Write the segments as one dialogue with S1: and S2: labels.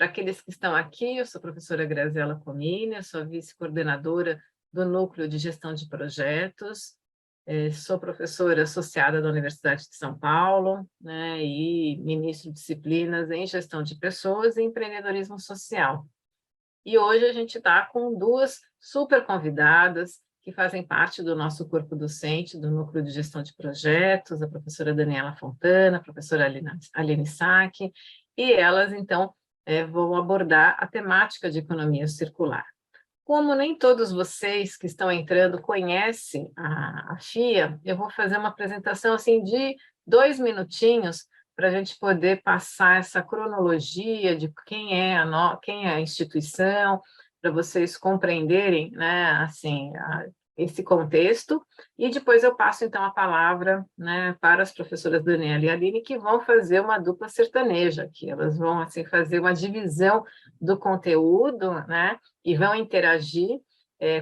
S1: Para aqueles que estão aqui, eu sou a professora Graziela Comini, eu sou vice-coordenadora do Núcleo de Gestão de Projetos, sou professora associada da Universidade de São Paulo, né, e ministro de disciplinas em Gestão de Pessoas e Empreendedorismo Social. E hoje a gente está com duas super convidadas que fazem parte do nosso corpo docente, do Núcleo de Gestão de Projetos, a professora Daniela Fontana, a professora Aline Sack, e elas, então, vão abordar a temática de economia circular. Como nem todos vocês que estão entrando conhecem a FIA, eu vou fazer uma apresentação assim, de 2 minutinhos para a gente poder passar essa cronologia de quem é a instituição, para vocês compreenderem, né, assim, esse contexto, e depois eu passo, então, a palavra, né, para as professoras Daniela e Aline, que vão fazer uma dupla sertaneja, que elas vão, assim, fazer uma divisão do conteúdo, né, e vão interagir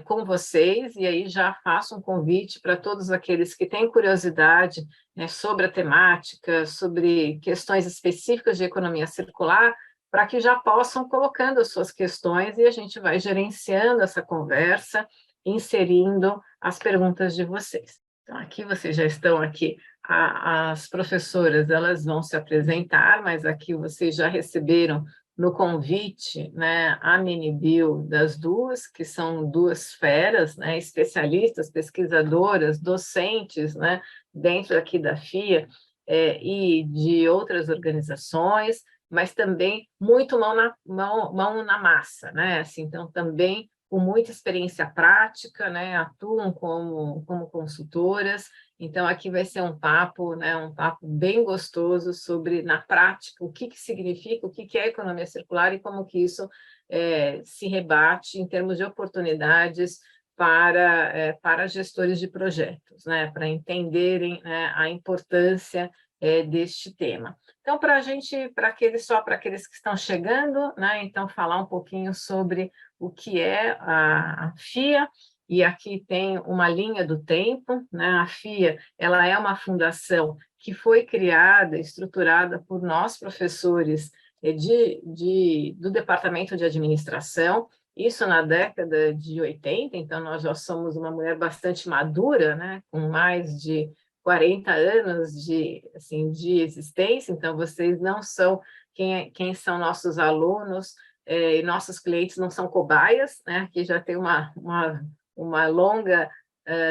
S1: com vocês, e aí já faço um convite para todos aqueles que têm curiosidade, né, sobre a temática, sobre questões específicas de economia circular, para que já possam colocando as suas questões e a gente vai gerenciando essa conversa, inserindo as perguntas de vocês. Então, aqui vocês já estão aqui, as professoras, elas vão se apresentar, mas aqui vocês já receberam no convite, né, a mini-bio das duas, que são duas feras, né, especialistas, pesquisadoras, docentes, né, dentro aqui da FIA e de outras organizações, mas também muito mão na massa, né, assim, então também com muita experiência prática, né, atuam como consultoras. Então, aqui vai ser um papo, né, um papo bem gostoso sobre, na prática, o que significa, o que é economia circular e como que isso se rebate em termos de oportunidades para gestores de projetos, né, para entenderem, né, a importância deste tema. Então, para aqueles que estão chegando, né, então, falar um pouquinho sobre o que é a FIA, e aqui tem uma linha do tempo, né? A FIA, ela é uma fundação que foi criada, estruturada por nós, professores do Departamento de Administração, isso na década de 80, então nós já somos uma mulher bastante madura, né? Com mais de 40 anos assim, de existência, então vocês não são quem são nossos alunos, e nossos clientes não são cobaias, né? Que já tem uma longa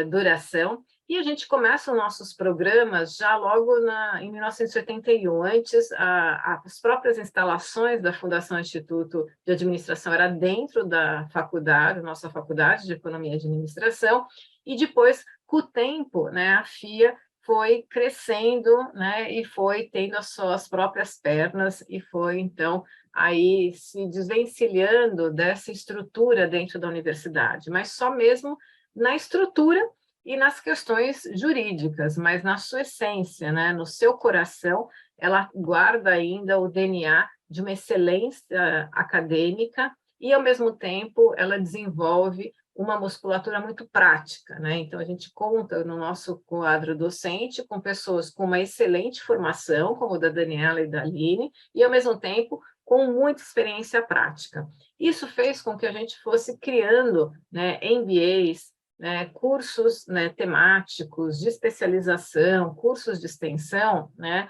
S1: duração, e a gente começa os nossos programas já logo em 1981, antes as próprias instalações da Fundação Instituto de Administração era dentro da faculdade, nossa faculdade de Economia e Administração, e depois, com o tempo, né, a FIA foi crescendo, né, e foi tendo as suas próprias pernas, e foi, então, aí se desvencilhando dessa estrutura dentro da universidade, mas só mesmo na estrutura e nas questões jurídicas, mas na sua essência, né, no seu coração, ela guarda ainda o DNA de uma excelência acadêmica e, ao mesmo tempo, ela desenvolve uma musculatura muito prática, né? Então, a gente conta no nosso quadro docente com pessoas com uma excelente formação, como a da Daniela e da Aline, e, ao mesmo tempo, com muita experiência prática. Isso fez com que a gente fosse criando, né, MBAs, né, cursos, né, temáticos de especialização, cursos de extensão, né,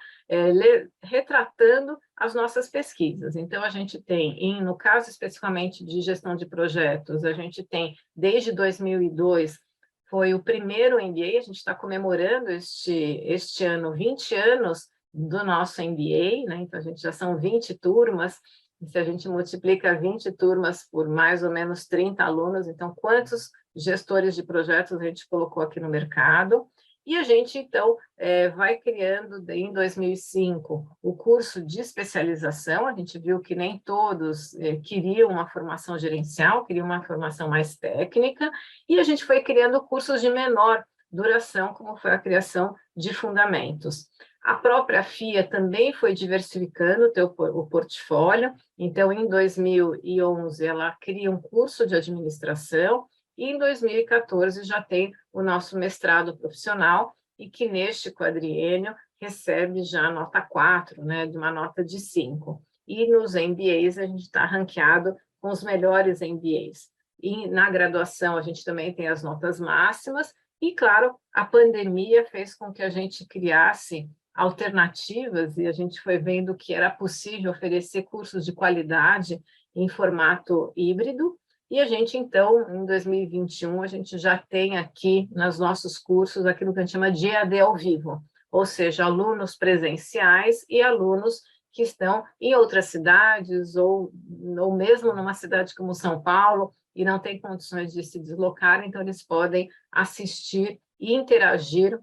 S1: retratando as nossas pesquisas. Então, a gente tem, no caso especificamente de gestão de projetos, a gente tem, desde 2002, foi o primeiro MBA, a gente está comemorando este ano 20 anos do nosso MBA, né? Então, a gente já são 20 turmas, e se a gente multiplica 20 turmas por mais ou menos 30 alunos, então, quantos gestores de projetos a gente colocou aqui no mercado? E a gente, então, vai criando, em 2005, o curso de especialização. A gente viu que nem todos queriam uma formação gerencial, queriam uma formação mais técnica, e a gente foi criando cursos de menor duração, como foi a criação de fundamentos. A própria FIA também foi diversificando o portfólio, então, em 2011, ela cria um curso de administração, e em 2014 já tem o nosso mestrado profissional, e que neste quadriênio recebe já nota 4, né, de uma nota de 5. e nos MBAs a gente está ranqueado com os melhores MBAs. E na graduação a gente também tem as notas máximas, e, claro, a pandemia fez com que a gente criasse alternativas, e a gente foi vendo que era possível oferecer cursos de qualidade em formato híbrido, e a gente, então, em 2021, a gente já tem aqui nos nossos cursos aquilo que a gente chama de EAD ao vivo, ou seja, alunos presenciais e alunos que estão em outras cidades, ou mesmo numa cidade como São Paulo, e não têm condições de se deslocar, então eles podem assistir e interagir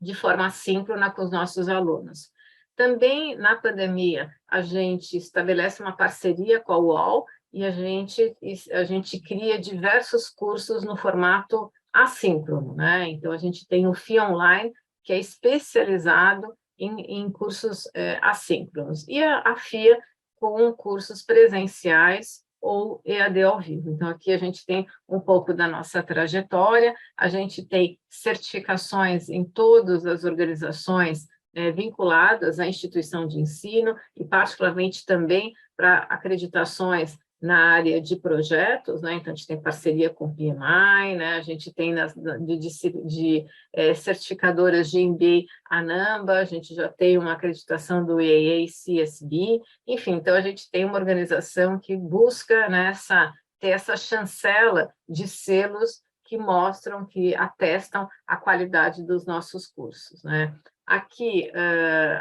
S1: de forma assíncrona com os nossos alunos. Também, na pandemia, a gente estabelece uma parceria com a UOL e a gente cria diversos cursos no formato assíncrono, né? Então, a gente tem o FIA Online, que é especializado em cursos assíncronos, e a FIA com cursos presenciais ou EAD ao vivo. Então, aqui a gente tem um pouco da nossa trajetória, a gente tem certificações em todas as organizações vinculadas à instituição de ensino, e particularmente também para acreditações na área de projetos, né? Então, a gente tem parceria com o PMI, né? A gente tem certificadoras de MBA ANAMBA, a gente já tem uma acreditação do EAA-CSB, enfim, então a gente tem uma organização que busca, né, ter essa chancela de selos que mostram, que atestam a qualidade dos nossos cursos, né? Aqui,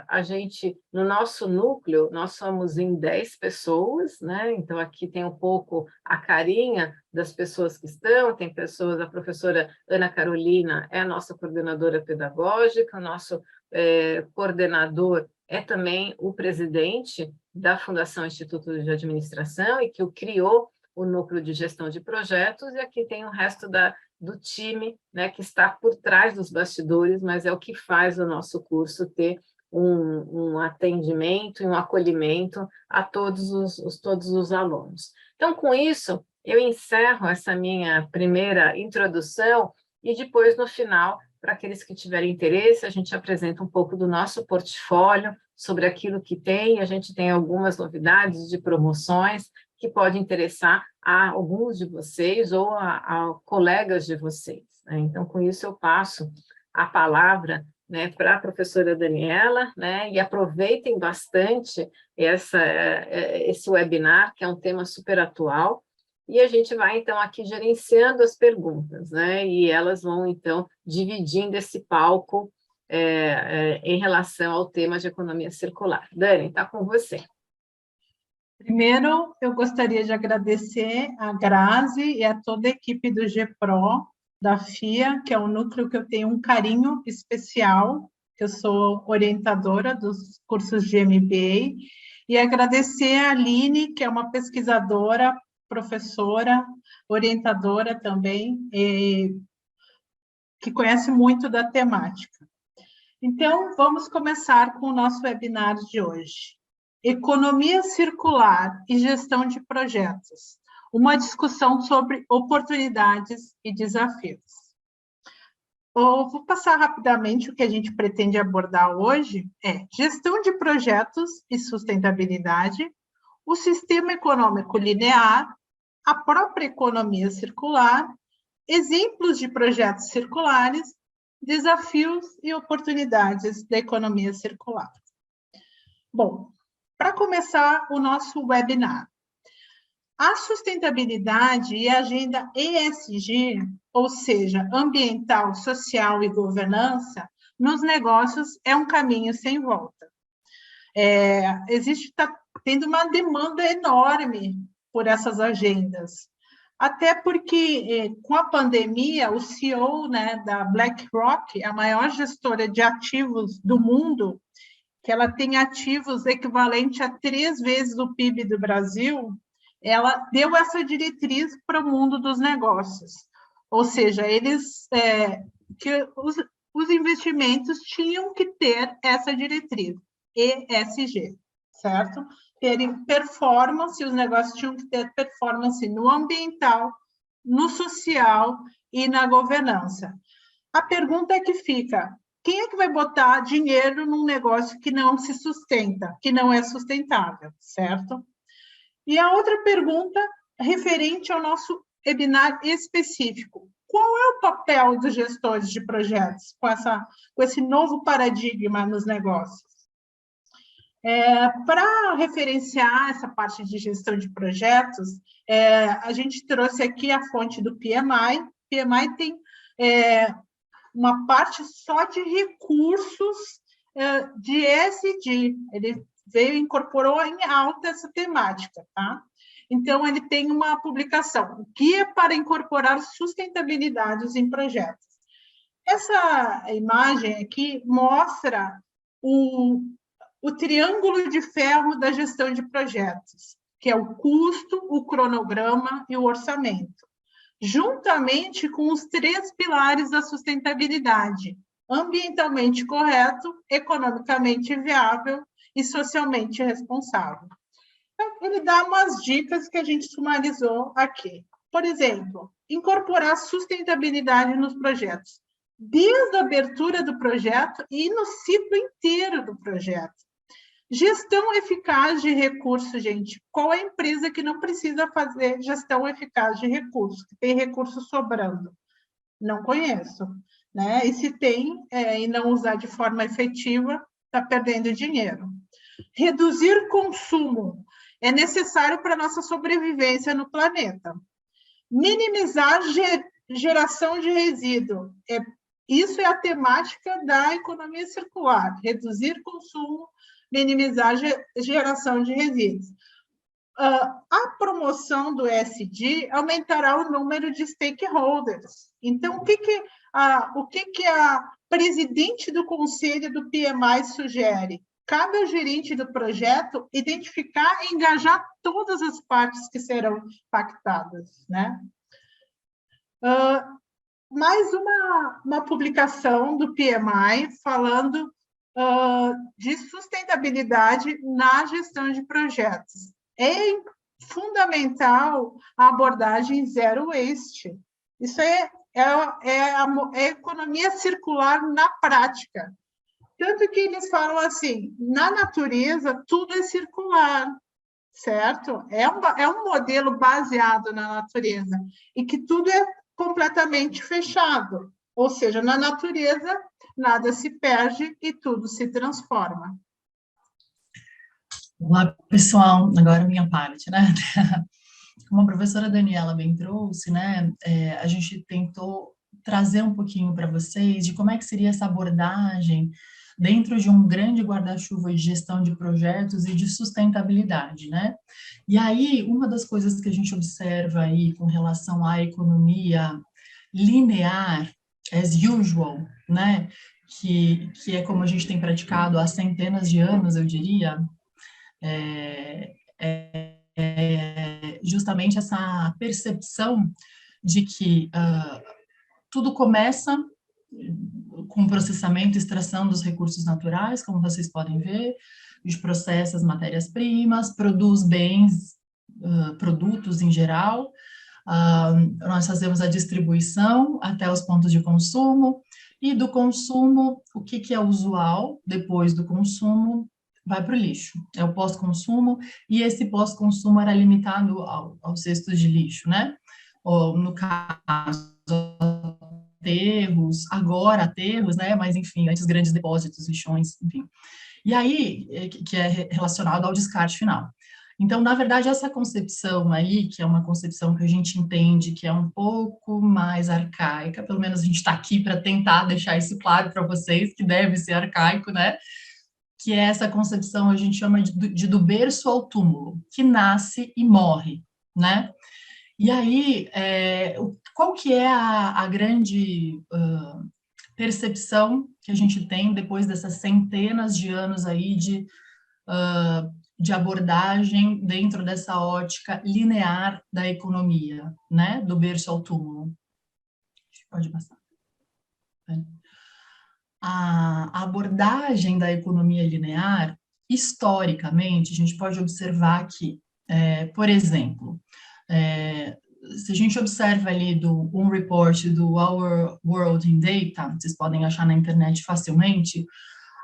S1: a gente, no nosso núcleo, nós somos em 10 pessoas, né? Então, aqui tem um pouco a carinha das pessoas que estão, tem pessoas, a professora Ana Carolina é a nossa coordenadora pedagógica, o nosso coordenador é também o presidente da Fundação Instituto de Administração, e que o criou o núcleo de gestão de projetos, e aqui tem o resto do time, né, que está por trás dos bastidores, mas é o que faz o nosso curso ter um atendimento e um acolhimento a todos os alunos. Então, com isso, eu encerro essa minha primeira introdução, e depois, no final, para aqueles que tiverem interesse, a gente apresenta um pouco do nosso portfólio, sobre aquilo que tem, a gente tem algumas novidades de promoções que podem interessar a alguns de vocês ou a colegas de vocês, né? Então, com isso, eu passo a palavra, né, para a professora Daniela, né, e aproveitem bastante esse webinar, que é um tema super atual, e a gente vai, então, aqui gerenciando as perguntas, né, e elas vão, então, dividindo esse palco em relação ao tema de economia circular. Dani, está com você.
S2: Primeiro, eu gostaria de agradecer a Grazi e a toda a equipe do GPRO, da FIA, que é um núcleo que eu tenho um carinho especial, que eu sou orientadora dos cursos de MBA, e agradecer a Aline, que é uma pesquisadora, professora, orientadora também, que conhece muito da temática. Então, vamos começar com o nosso webinar de hoje. Economia circular e gestão de projetos. Uma discussão sobre oportunidades e desafios. Eu vou passar rapidamente o que a gente pretende abordar hoje. Gestão de projetos e sustentabilidade, o sistema econômico linear, a própria economia circular, exemplos de projetos circulares, desafios e oportunidades da economia circular. Bom, para começar o nosso webinar, a sustentabilidade e a agenda ESG, ou seja, ambiental, social e governança, nos negócios é um caminho sem volta. Está tendo uma demanda enorme por essas agendas, até porque, com a pandemia, o CEO, né, da BlackRock, a maior gestora de ativos do mundo, que ela tem ativos equivalente a 3 vezes o PIB do Brasil, ela deu essa diretriz para o mundo dos negócios. Ou seja, que os investimentos tinham que ter essa diretriz, ESG, certo? Terem performance, os negócios tinham que ter performance no ambiental, no social e na governança. A pergunta que fica, quem é que vai botar dinheiro num negócio que não se sustenta, que não é sustentável, certo? E a outra pergunta, referente ao nosso webinar específico. Qual é o papel dos gestores de projetos com esse novo paradigma nos negócios? Para referenciar essa parte de gestão de projetos, a gente trouxe aqui a fonte do PMI. O PMI tem uma parte só de recursos de ESG. Ele incorporou em alta essa temática, tá? Então, ele tem uma publicação, Guia para incorporar sustentabilidade em projetos. Essa imagem aqui mostra o triângulo de ferro da gestão de projetos, que é o custo, o cronograma e o orçamento, juntamente com os 3 pilares da sustentabilidade: ambientalmente correto, economicamente viável e socialmente responsável. Então, ele dá umas dicas que a gente sumarizou aqui. Por exemplo, incorporar sustentabilidade nos projetos, desde a abertura do projeto e no ciclo inteiro do projeto. Gestão eficaz de recursos, gente. Qual é a empresa que não precisa fazer gestão eficaz de recursos, que tem recursos sobrando? Não conheço, né? E se tem e não usar de forma efetiva, está perdendo dinheiro. Reduzir consumo é necessário para a nossa sobrevivência no planeta. Minimizar geração de resíduo. Isso é a temática da economia circular. Reduzir consumo, minimizar geração de resíduos. A promoção do ESG aumentará o número de stakeholders. Então, o que a presidente do conselho do PMI sugere? Cabe ao gerente do projeto identificar e engajar todas as partes que serão impactadas, né? Mais uma publicação do PMI falando de sustentabilidade na gestão de projetos. É fundamental a abordagem zero waste. Isso é a economia circular na prática. Tanto que eles falam assim, na natureza, tudo é circular, certo? É um modelo baseado na natureza, e que tudo é completamente fechado. Ou seja, na natureza, nada se perde e tudo se transforma.
S3: Olá, pessoal. Agora a minha parte, né? Como a professora Daniela bem trouxe, né? A gente tentou trazer um pouquinho para vocês de como é que seria essa abordagem dentro de um grande guarda-chuva de gestão de projetos e de sustentabilidade, né? E aí, uma das coisas que a gente observa aí com relação à economia linear, as usual, né? Que é como a gente tem praticado há centenas de anos, eu diria, justamente essa percepção de que tudo começa com processamento e extração dos recursos naturais, como vocês podem ver, de processa as matérias-primas, produz bens, produtos em geral, nós fazemos a distribuição até os pontos de consumo, e do consumo, o que é usual, depois do consumo, vai para o lixo, é o pós-consumo, e esse pós-consumo era limitado aos cestos de lixo, né? Ou, no caso, aterros, né? Mas, enfim, antes grandes depósitos, lixões, enfim. E aí, que é relacionado ao descarte final. Então, na verdade, essa concepção aí, que é uma concepção que a gente entende que é um pouco mais arcaica, pelo menos a gente está aqui para tentar deixar isso claro para vocês, que deve ser arcaico, né? Que é essa concepção, a gente chama de do berço ao túmulo, que nasce e morre, né? E aí, qual que é a grande percepção que a gente tem depois dessas centenas de anos aí de abordagem dentro dessa ótica linear da economia, né? Do berço ao túmulo. Pode passar. A abordagem da economia linear, historicamente, a gente pode observar que, por exemplo, se a gente observa ali um report do Our World in Data, vocês podem achar na internet facilmente,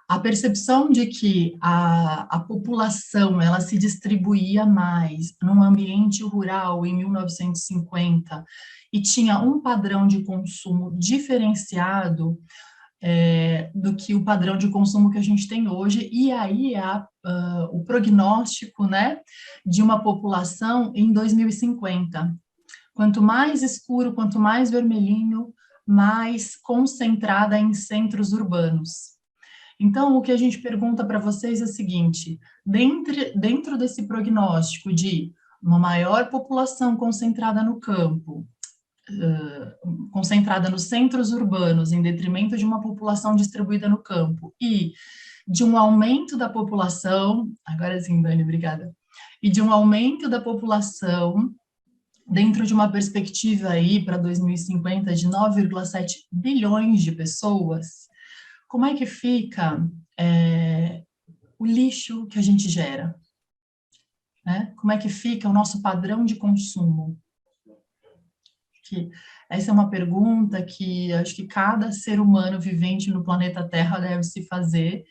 S3: a percepção de que a população ela se distribuía mais num ambiente rural em 1950 e tinha um padrão de consumo diferenciado do que o padrão de consumo que a gente tem hoje, e aí o prognóstico, né, de uma população em 2050. Quanto mais escuro, quanto mais vermelhinho, mais concentrada em centros urbanos. Então, o que a gente pergunta para vocês é o seguinte, dentro desse prognóstico de uma maior população concentrada no campo, concentrada nos centros urbanos, em detrimento de uma população distribuída no campo, e de um aumento da população, agora sim, Dani, obrigada, e de um aumento da população dentro de uma perspectiva aí para 2050 de 9,7 bilhões de pessoas, como é que fica o lixo que a gente gera? Né? Como é que fica o nosso padrão de consumo? Essa é uma pergunta que acho que cada ser humano vivente no planeta Terra deve se fazer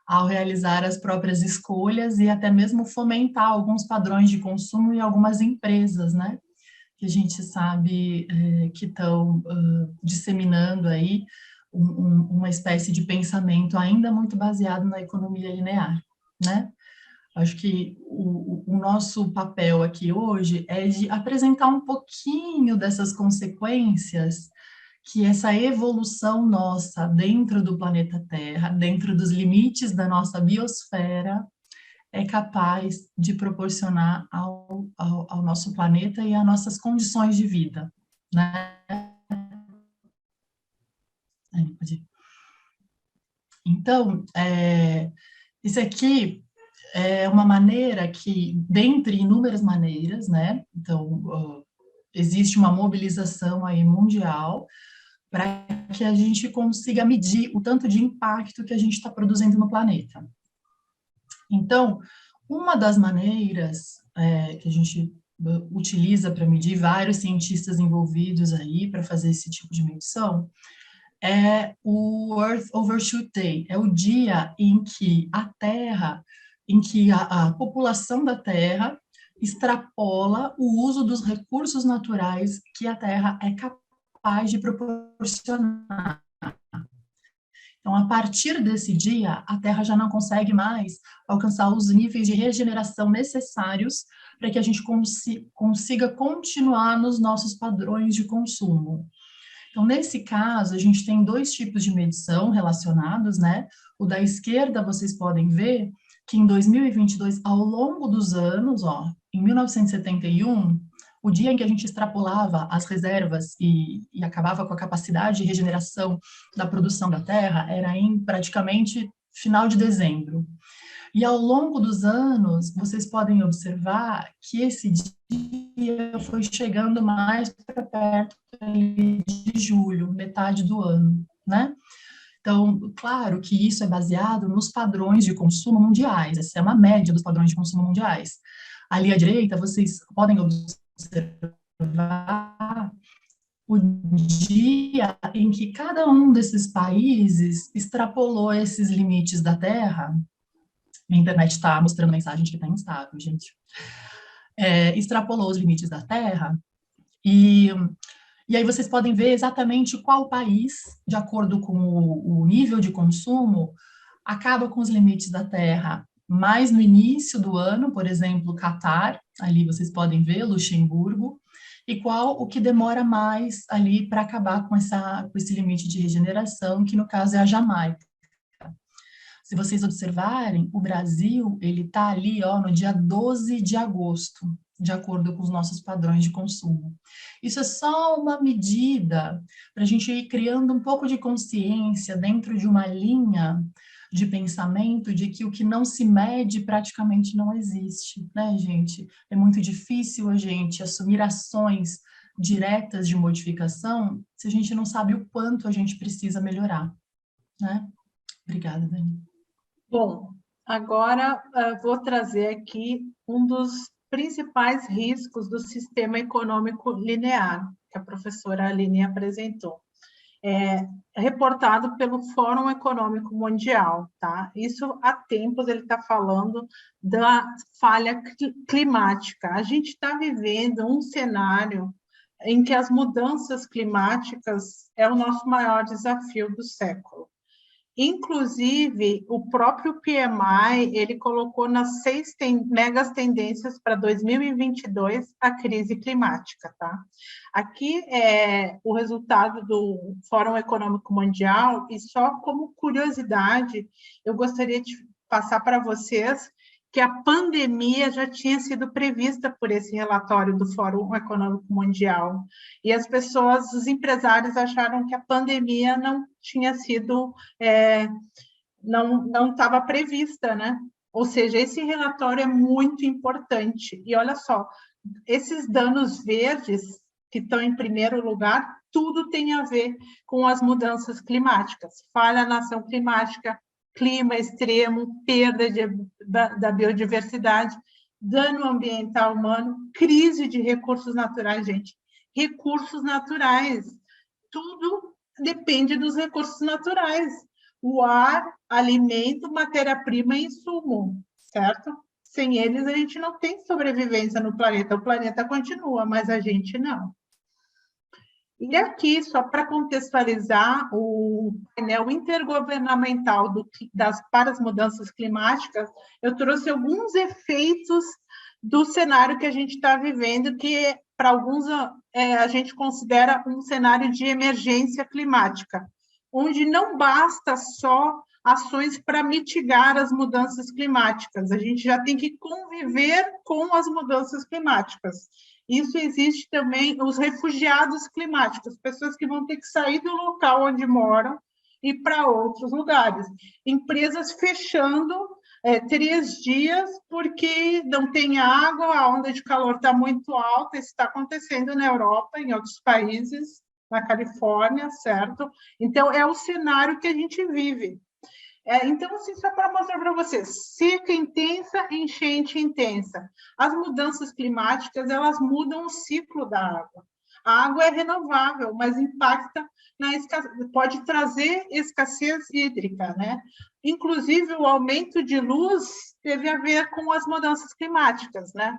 S3: ao realizar as próprias escolhas e até mesmo fomentar alguns padrões de consumo em algumas empresas, né? Que a gente sabe que estão disseminando aí uma espécie de pensamento ainda muito baseado na economia linear, né? Acho que o nosso papel aqui hoje é de apresentar um pouquinho dessas consequências que essa evolução nossa dentro do planeta Terra, dentro dos limites da nossa biosfera, é capaz de proporcionar ao nosso planeta e às nossas condições de vida, né? Então, isso aqui é uma maneira que, dentre inúmeras maneiras, né? Então, existe uma mobilização aí mundial para que a gente consiga medir o tanto de impacto que a gente está produzindo no planeta. Então, uma das maneiras que a gente utiliza para medir, vários cientistas envolvidos aí para fazer esse tipo de medição, é o Earth Overshoot Day, é o dia em que a população da Terra extrapola o uso dos recursos naturais que a Terra é capaz de proporcionar. Então, a partir desse dia, a Terra já não consegue mais alcançar os níveis de regeneração necessários para que a gente consiga continuar nos nossos padrões de consumo. Então, nesse caso, a gente tem dois tipos de medição relacionados, né? O da esquerda, vocês podem ver que em 2022, ao longo dos anos, em 1971, o dia em que a gente extrapolava as reservas e acabava com a capacidade de regeneração da produção da terra, era em praticamente final de dezembro. E ao longo dos anos, vocês podem observar que esse dia foi chegando mais para perto de julho, metade do ano, né? Então, claro que isso é baseado nos padrões de consumo mundiais, essa é uma média dos padrões de consumo mundiais. Ali à direita, vocês podem observar o dia em que cada um desses países extrapolou esses limites da Terra. Minha internet está mostrando mensagem de que está instável, gente. Extrapolou os limites da Terra e aí vocês podem ver exatamente qual país, de acordo com o nível de consumo, acaba com os limites da Terra mais no início do ano, por exemplo, Catar, ali vocês podem ver, Luxemburgo, e qual o que demora mais ali para acabar com esse limite de regeneração, que no caso é a Jamaica. Se vocês observarem, o Brasil, ele está ali, no dia 12 de agosto, de acordo com os nossos padrões de consumo. Isso é só uma medida para a gente ir criando um pouco de consciência dentro de uma linha de pensamento de que o que não se mede praticamente não existe, né, gente? É muito difícil a gente assumir ações diretas de modificação se a gente não sabe o quanto a gente precisa melhorar, né? Obrigada, Dani.
S2: Bom, agora vou trazer aqui um dos principais riscos do sistema econômico linear, que a professora Aline apresentou. Reportado pelo Fórum Econômico Mundial, tá? Isso há tempos ele está falando da falha climática. A gente está vivendo um cenário em que as mudanças climáticas é o nosso maior desafio do século. Inclusive, o próprio PMI, ele colocou nas 6 megas tendências para 2022 a crise climática, tá? Aqui é o resultado do Fórum Econômico Mundial, e só como curiosidade, eu gostaria de passar para vocês que a pandemia já tinha sido prevista por esse relatório do Fórum Econômico Mundial. E as pessoas, os empresários acharam que a pandemia não tinha sido, não estava prevista, né? Ou seja, esse relatório é muito importante. E olha só, esses danos verdes que estão em primeiro lugar, tudo tem a ver com as mudanças climáticas. Falha na ação climática, clima extremo, perda da biodiversidade, dano ambiental humano, crise de recursos naturais, gente. Recursos naturais, tudo depende dos recursos naturais. O ar, alimento, matéria-prima e insumo, certo? Sem eles, a gente não tem sobrevivência no planeta. O planeta continua, mas a gente não. E aqui, só para contextualizar, o painel intergovernamental para as mudanças climáticas, eu trouxe alguns efeitos do cenário que a gente está vivendo, que para alguns a gente considera um cenário de emergência climática, onde não basta só ações para mitigar as mudanças climáticas, a gente já tem que conviver com as mudanças climáticas. Isso existe também os refugiados climáticos, pessoas que vão ter que sair do local onde moram e ir para outros lugares. Empresas fechando 3 dias porque não tem água, a onda de calor está muito alta, isso está acontecendo na Europa, em outros países, na Califórnia, certo? Então, é o cenário que a gente vive. Então, assim, só para mostrar para vocês, seca intensa, enchente intensa. As mudanças climáticas, elas mudam o ciclo da água. A água é renovável, mas impacta pode trazer escassez hídrica, né? Inclusive, o aumento de luz teve a ver com as mudanças climáticas, né?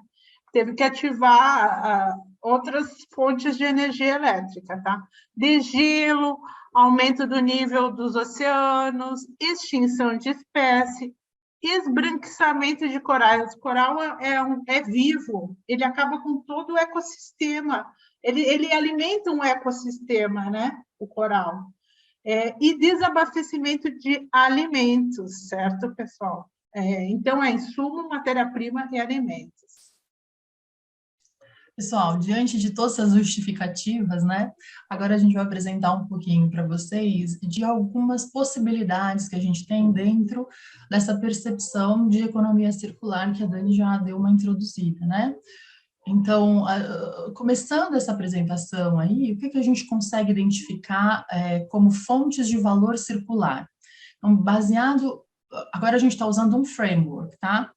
S2: Teve que ativar outras fontes de energia elétrica, tá? Degelo, aumento do nível dos oceanos, extinção de espécie, esbranquiçamento de corais. O coral é vivo, ele acaba com todo o ecossistema, ele alimenta um ecossistema, né? O coral. E desabastecimento de alimentos, certo, pessoal? Então, é insumo, matéria-prima e alimentos.
S3: Pessoal, diante de todas essas justificativas, né, agora a gente vai apresentar um pouquinho para vocês de algumas possibilidades que a gente tem dentro dessa percepção de economia circular que a Dani já deu uma introduzida, né? Então, começando essa apresentação aí, o que a gente consegue identificar como fontes de valor circular? Então, agora a gente está usando um framework, tá?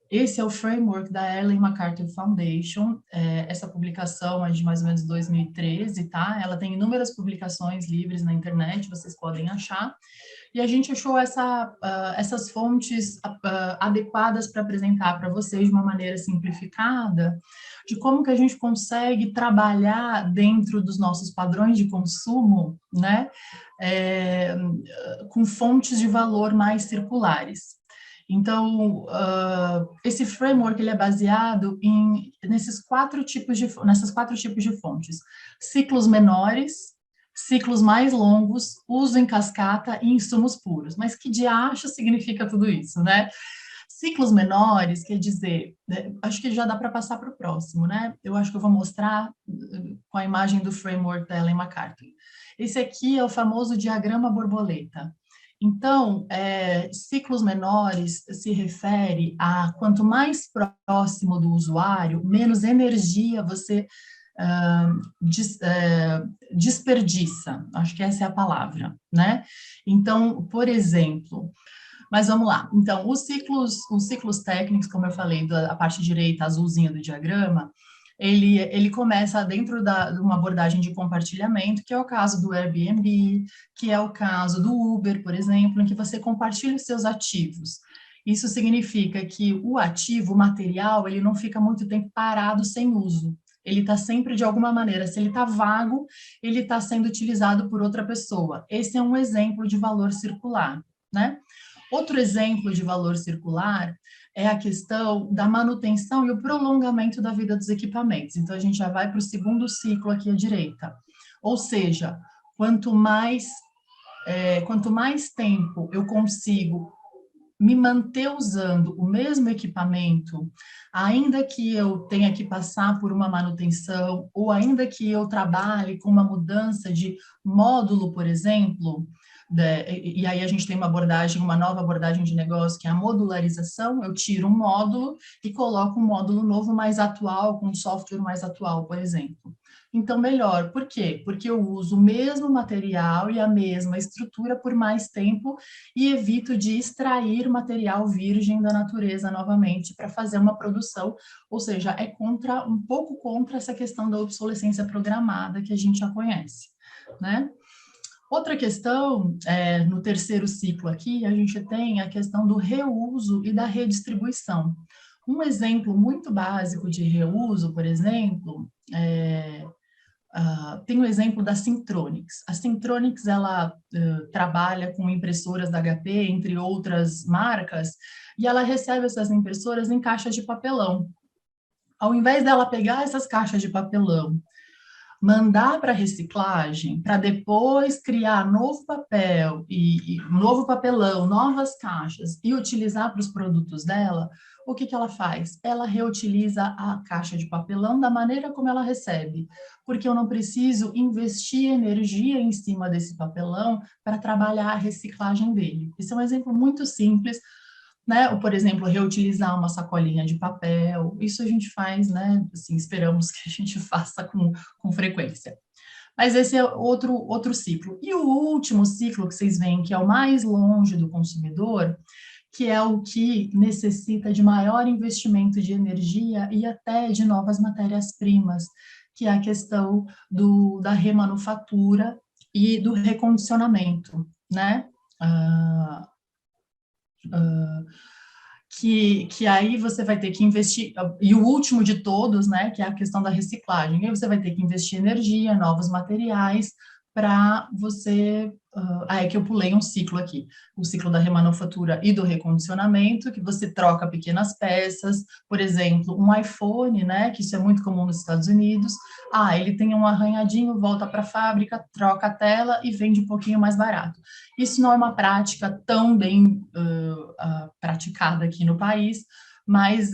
S3: Esse é o framework da Ellen MacArthur Foundation. Essa publicação é de mais ou menos 2013, tá? Ela tem inúmeras publicações livres na internet, vocês podem achar. E a gente achou essas fontes adequadas para apresentar para vocês de uma maneira simplificada, de como que a gente consegue trabalhar dentro dos nossos padrões de consumo, né? Com fontes de valor mais circulares. Então, esse framework ele é baseado nessas 4 tipos de fontes: ciclos menores, ciclos mais longos, uso em cascata e insumos puros. Mas que diacho significa tudo isso, né? Ciclos menores, quer dizer, acho que já dá para passar para o próximo, né? Eu acho que eu vou mostrar com a imagem do framework da Ellen MacArthur. Esse aqui é o famoso diagrama borboleta. Então, ciclos menores se refere a quanto mais próximo do usuário, menos energia você desperdiça. Acho que essa é a palavra, né? Então, por exemplo, Mas vamos lá. Então, os ciclos técnicos, como eu falei, da parte direita, azulzinha do diagrama, ele começa dentro de uma abordagem de compartilhamento, que é o caso do Airbnb, que é o caso do Uber, por exemplo, em que você compartilha os seus ativos. Isso significa que o ativo, o material, ele não fica muito tempo parado sem uso. Ele está sempre, de alguma maneira, se ele está vago, ele está sendo utilizado por outra pessoa. Esse é um exemplo de valor circular, né? Outro exemplo de valor circular é a questão da manutenção e o prolongamento da vida dos equipamentos. Então, a gente já vai para o segundo ciclo aqui à direita. Ou seja, quanto mais tempo eu consigo me manter usando o mesmo equipamento, ainda que eu tenha que passar por uma manutenção, ou ainda que eu trabalhe com uma mudança de módulo, por exemplo, e aí a gente tem uma nova abordagem de negócio, que é a modularização. Eu tiro um módulo e coloco um módulo novo mais atual, com um software mais atual, por exemplo. Então, melhor. Por quê? Porque eu uso o mesmo material e a mesma estrutura por mais tempo e evito de extrair material virgem da natureza novamente para fazer uma produção, ou seja, é um pouco contra essa questão da obsolescência programada que a gente já conhece, né? Outra questão, no terceiro ciclo aqui, a gente tem a questão do reuso e da redistribuição. Um exemplo muito básico de reuso, por exemplo, tem o exemplo da Syntronics. A Syntronics, ela trabalha com impressoras da HP, entre outras marcas, e ela recebe essas impressoras em caixas de papelão. Ao invés dela pegar essas caixas de papelão, mandar para reciclagem, para depois criar novo papel e novo papelão, novas caixas e utilizar para os produtos dela, o que ela faz? Ela reutiliza a caixa de papelão da maneira como ela recebe, porque eu não preciso investir energia em cima desse papelão para trabalhar a reciclagem dele. Esse é um exemplo muito simples, né? Ou, por exemplo, reutilizar uma sacolinha de papel. Isso a gente faz, né? Assim, esperamos que a gente faça com frequência. Mas esse é outro ciclo. E o último ciclo que vocês veem, que é o mais longe do consumidor, que é o que necessita de maior investimento de energia e até de novas matérias-primas, que é a questão da remanufatura e do recondicionamento, né? Que aí você vai ter que investir, e o último de todos, né, que é a questão da reciclagem, aí você vai ter que investir energia, novos materiais, para você, é que eu pulei um ciclo aqui, o ciclo da remanufatura e do recondicionamento, que você troca pequenas peças, por exemplo, um iPhone, né, que isso é muito comum nos Estados Unidos, ele tem um arranhadinho, volta para a fábrica, troca a tela e vende um pouquinho mais barato. Isso não é uma prática tão bem praticada aqui no país, mas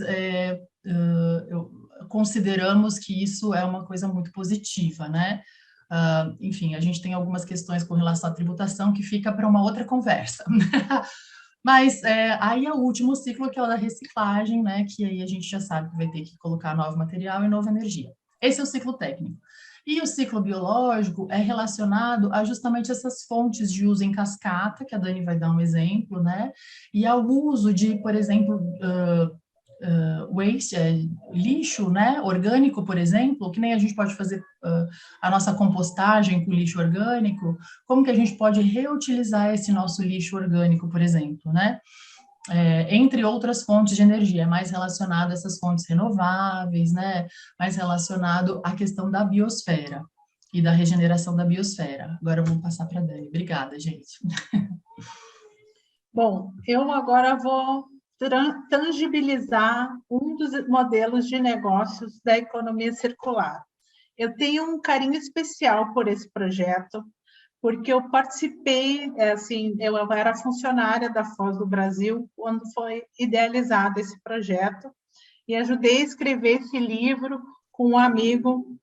S3: consideramos que isso é uma coisa muito positiva, né? Enfim, a gente tem algumas questões com relação à tributação que fica para uma outra conversa. Mas aí é o último ciclo, que é o da reciclagem, né? Que aí a gente já sabe que vai ter que colocar novo material e nova energia. Esse é o ciclo técnico. E o ciclo biológico é relacionado a justamente essas fontes de uso em cascata, que a Dani vai dar um exemplo, né? E ao uso de, por exemplo, waste, lixo, né, orgânico, por exemplo, que nem a gente pode fazer a nossa compostagem com lixo orgânico, como que a gente pode reutilizar esse nosso lixo orgânico, por exemplo, né? Entre outras fontes de energia, mais relacionado a essas fontes renováveis, né? Mais relacionado à questão da biosfera e da regeneração da biosfera. Agora eu vou passar para a Dani. Obrigada, gente.
S2: Bom, eu agora vou tangibilizar um dos modelos de negócios da economia circular. Eu tenho um carinho especial por esse projeto, porque eu participei, assim, eu era funcionária da Foz do Brasil quando foi idealizado esse projeto e ajudei a escrever esse livro com um amigo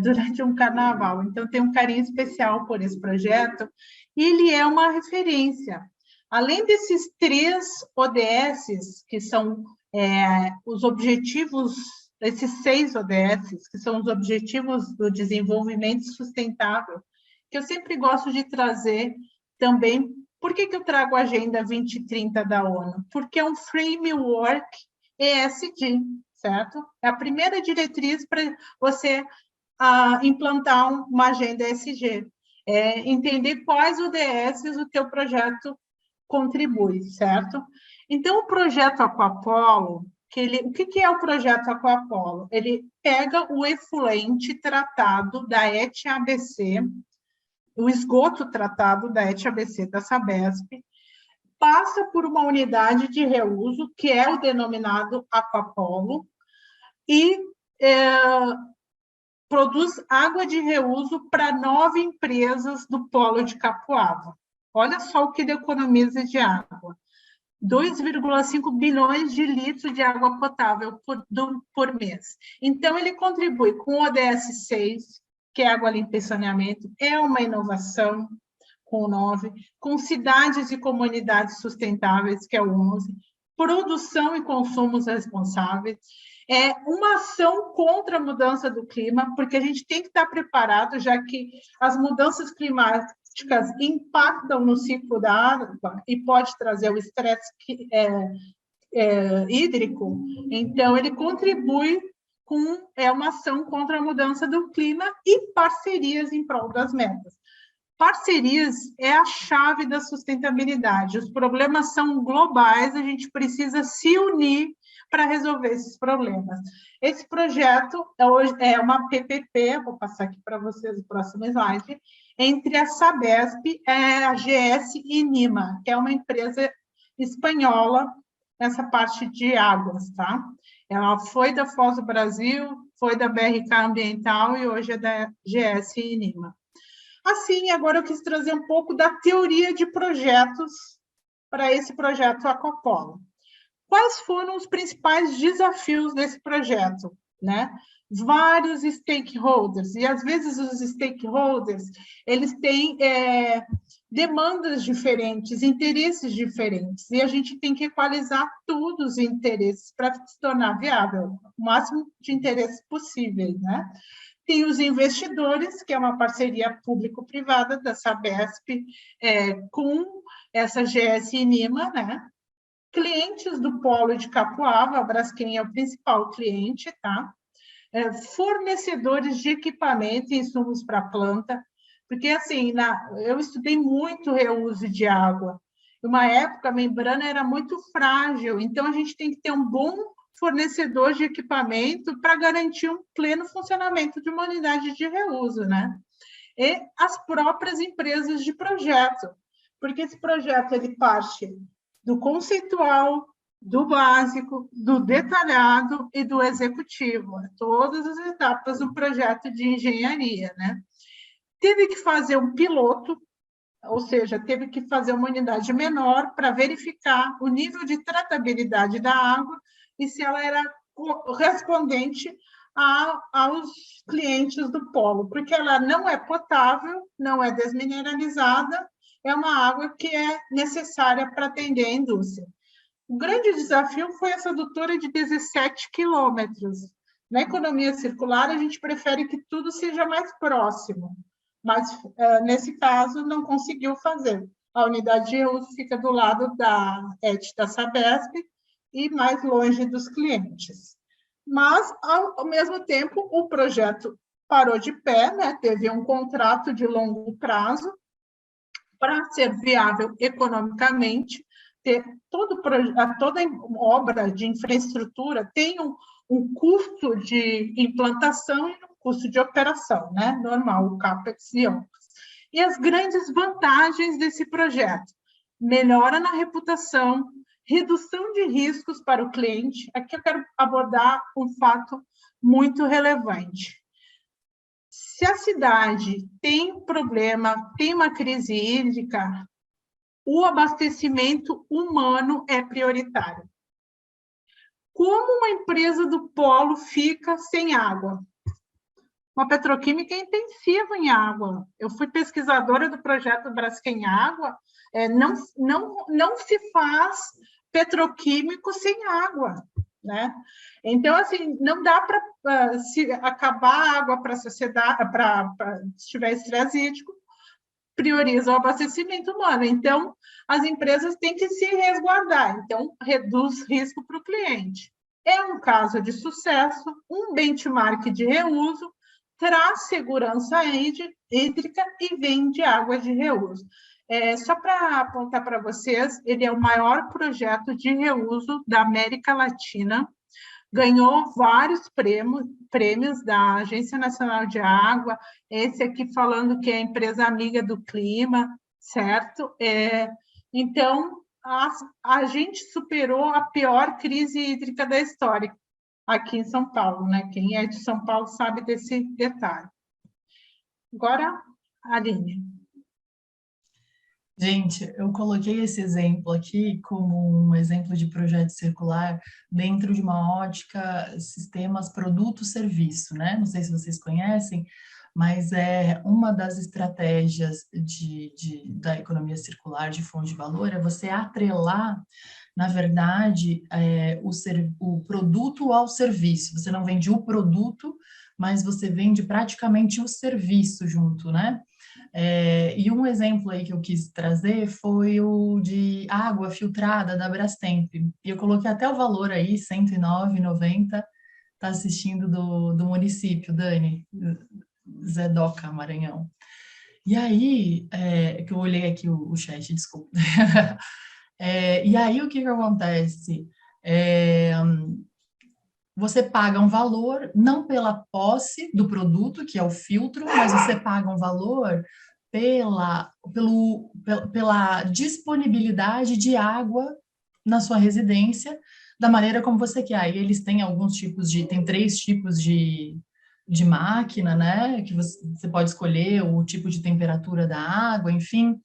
S2: durante um carnaval. Então, tenho um carinho especial por esse projeto e ele é uma referência. Além desses 3 ODSs, que são os objetivos, esses 6 ODSs, que são os objetivos do desenvolvimento sustentável, que eu sempre gosto de trazer também Por que eu trago a Agenda 2030 da ONU? Porque é um framework ESG, certo? É a primeira diretriz para você implantar uma agenda ESG. Entender quais ODSs o teu projeto contribui, certo? Então, o projeto Aquapolo, o que é o projeto Aquapolo? Ele pega o efluente tratado da ET-ABC, o esgoto tratado da ET-ABC da Sabesp, passa por uma unidade de reuso, que é o denominado Aquapolo, e produz água de reuso para 9 empresas do polo de Capoava. Olha só o que ele economiza de água. 2,5 bilhões de litros de água potável por mês. Então, ele contribui com o ODS 6, que é água limpa e saneamento, é uma inovação, com o 9, com cidades e comunidades sustentáveis, que é o 11, produção e consumos responsáveis, é uma ação contra a mudança do clima, porque a gente tem que estar preparado, já que as mudanças climáticas impactam no ciclo da água e pode trazer o estresse hídrico. Então, ele contribui com uma ação contra a mudança do clima e parcerias em prol das metas. Parcerias é a chave da sustentabilidade. Os problemas são globais, a gente precisa se unir para resolver esses problemas. Esse projeto é uma PPP, vou passar aqui para vocês o próximo slide, entre a Sabesp, a GS e Nima, que é uma empresa espanhola nessa parte de águas, tá? Ela foi da Foz do Brasil, foi da BRK Ambiental e hoje é da GS e Nima. Assim, agora eu quis trazer um pouco da teoria de projetos para esse projeto Aquapolo. Quais foram os principais desafios desse projeto, né? Vários stakeholders, e às vezes os stakeholders, eles têm demandas diferentes, interesses diferentes, e a gente tem que equalizar todos os interesses para se tornar viável, o máximo de interesses possíveis, né? Tem os investidores, que é uma parceria público-privada da Sabesp com essa GS e Nima, né? Clientes do polo de Capoava, a Braskem é o principal cliente, tá? Fornecedores de equipamento e insumos para a planta, porque, assim, eu estudei muito reuso de água. Uma época, a membrana era muito frágil, então a gente tem que ter um bom fornecedor de equipamento para garantir um pleno funcionamento de uma unidade de reuso, né? E as próprias empresas de projeto, porque esse projeto ele parte do conceitual, do básico, do detalhado e do executivo, todas as etapas do projeto de engenharia, né? Teve que fazer um piloto, ou seja, teve que fazer uma unidade menor para verificar o nível de tratabilidade da água e se ela era correspondente aos clientes do polo, porque ela não é potável, não é desmineralizada, é uma água que é necessária para atender a indústria. O grande desafio foi essa adutora de 17 quilômetros. Na economia circular, a gente prefere que tudo seja mais próximo, mas, nesse caso, não conseguiu fazer. A unidade de reuso fica do lado da Sabesp e mais longe dos clientes. Mas, ao mesmo tempo, o projeto parou de pé, né? Teve um contrato de longo prazo para ser viável economicamente. Toda obra de infraestrutura tem um custo de implantação e um custo de operação, né? Normal, o CAPEX e OPEX. E as grandes vantagens desse projeto: melhora na reputação, redução de riscos para o cliente. Aqui eu quero abordar um fato muito relevante. Se a cidade tem problema, tem uma crise hídrica, o abastecimento humano é prioritário. Como uma empresa do polo fica sem água? Uma petroquímica é intensiva em água. Eu fui pesquisadora do projeto Braskem Água. Não se faz petroquímico sem água, né? Então, assim, não dá para se acabar a água para a sociedade, se tiver estresse hídrico, prioriza o abastecimento humano. Então, as empresas têm que se resguardar, então, reduz risco para o cliente. É um caso de sucesso, um benchmark de reuso, traz segurança hídrica e vende água de reuso. Só para apontar para vocês, ele é o maior projeto de reuso da América Latina, ganhou vários prêmios da Agência Nacional de Água, esse aqui falando que é a empresa amiga do clima, certo? Então, a gente superou a pior crise hídrica da história aqui em São Paulo, né? Quem é de São Paulo sabe desse detalhe. Agora, Aline.
S3: Gente, eu coloquei esse exemplo aqui como um exemplo de projeto circular dentro de uma ótica sistemas produto-serviço, né? Não sei se vocês conhecem, mas é uma das estratégias da economia circular de fonte de valor é você atrelar, na verdade, o produto ao serviço. Você não vende o produto, mas você vende praticamente o serviço junto, né? E um exemplo aí que eu quis trazer foi o de água filtrada da Brastemp. E eu coloquei até o valor aí, R$ 109,90, está assistindo do município, Dani, Zedoca, Maranhão. E aí, que eu olhei aqui o chat, desculpa. E aí, o que acontece? Você paga um valor, não pela posse do produto, que é o filtro, mas você paga um valor pela disponibilidade de água na sua residência, da maneira como você quer. Aí eles têm tem 3 tipos de máquina, né, que você pode escolher o tipo de temperatura da água, enfim.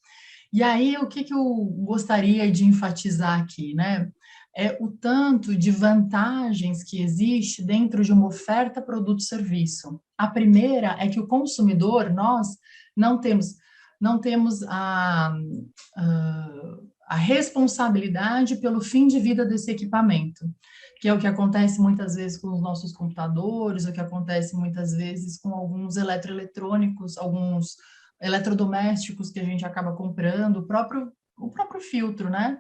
S3: E aí, o que eu gostaria de enfatizar aqui, né? É o tanto de vantagens que existe dentro de uma oferta produto-serviço. A primeira é que o consumidor, nós não temos a responsabilidade pelo fim de vida desse equipamento, que é o que acontece muitas vezes com os nossos computadores, o que acontece muitas vezes com alguns eletroeletrônicos, alguns eletrodomésticos que a gente acaba comprando, o próprio filtro, né?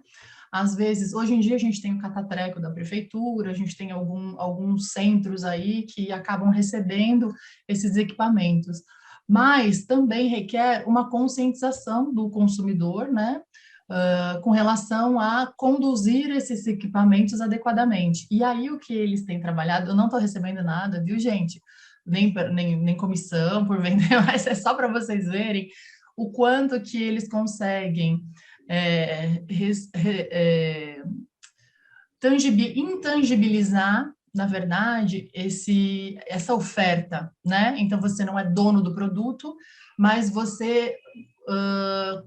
S3: Às vezes, hoje em dia a gente tem o catatreco da prefeitura, a gente tem alguns centros aí que acabam recebendo esses equipamentos, mas também requer uma conscientização do consumidor, né? Com relação a conduzir esses equipamentos adequadamente. E aí o que eles têm trabalhado, eu não estou recebendo nada, viu, gente? Nem comissão por vender, mas é só para vocês verem o quanto que eles conseguem intangibilizar, na verdade, essa oferta, né? Então, você não é dono do produto, mas você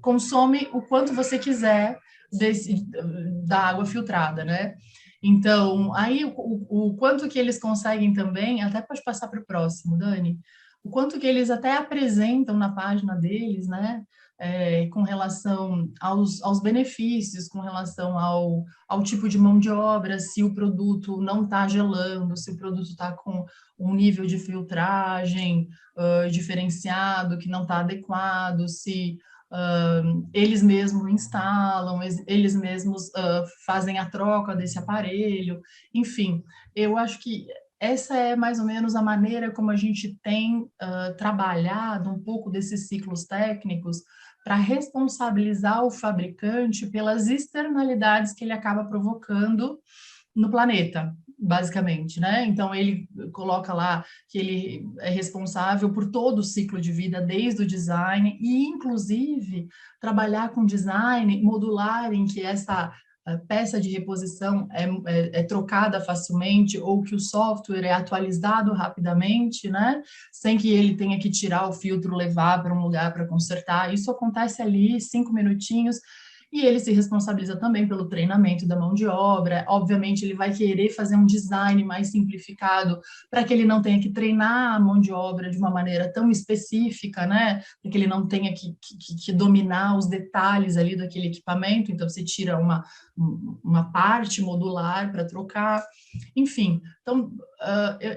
S3: consome o quanto você quiser da água filtrada, né? Então, aí o quanto que eles conseguem também, até pode passar para o próximo, Dani, o quanto que eles até apresentam na página deles, né? Com relação aos benefícios, com relação ao tipo de mão de obra, se o produto não está gelando, se o produto está com um nível de filtragem diferenciado, que não está adequado, se eles mesmos instalam, eles mesmos fazem a troca desse aparelho, enfim, eu acho que essa é mais ou menos a maneira como a gente tem trabalhado um pouco desses ciclos técnicos para responsabilizar o fabricante pelas externalidades que ele acaba provocando no planeta, basicamente, né? Então, ele coloca lá que ele é responsável por todo o ciclo de vida, desde o design, e, inclusive, trabalhar com design modular, em que essa peça de reposição é trocada facilmente, ou que o software é atualizado rapidamente, né? Sem que ele tenha que tirar o filtro, levar para um lugar para consertar. Isso acontece ali, 5 minutinhos, e ele se responsabiliza também pelo treinamento da mão de obra. Obviamente, ele vai querer fazer um design mais simplificado para que ele não tenha que treinar a mão de obra de uma maneira tão específica, né? Para que ele não tenha que dominar os detalhes ali daquele equipamento. Então, você tira uma parte modular para trocar. Enfim, então,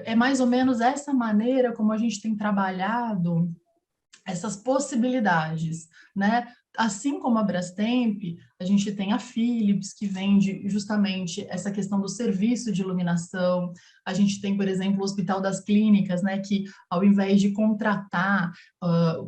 S3: é mais ou menos essa maneira como a gente tem trabalhado essas possibilidades, né? Assim como a Brastemp, a gente tem a Philips, que vende justamente essa questão do serviço de iluminação. A gente tem, por exemplo, o Hospital das Clínicas, né, que ao invés de contratar,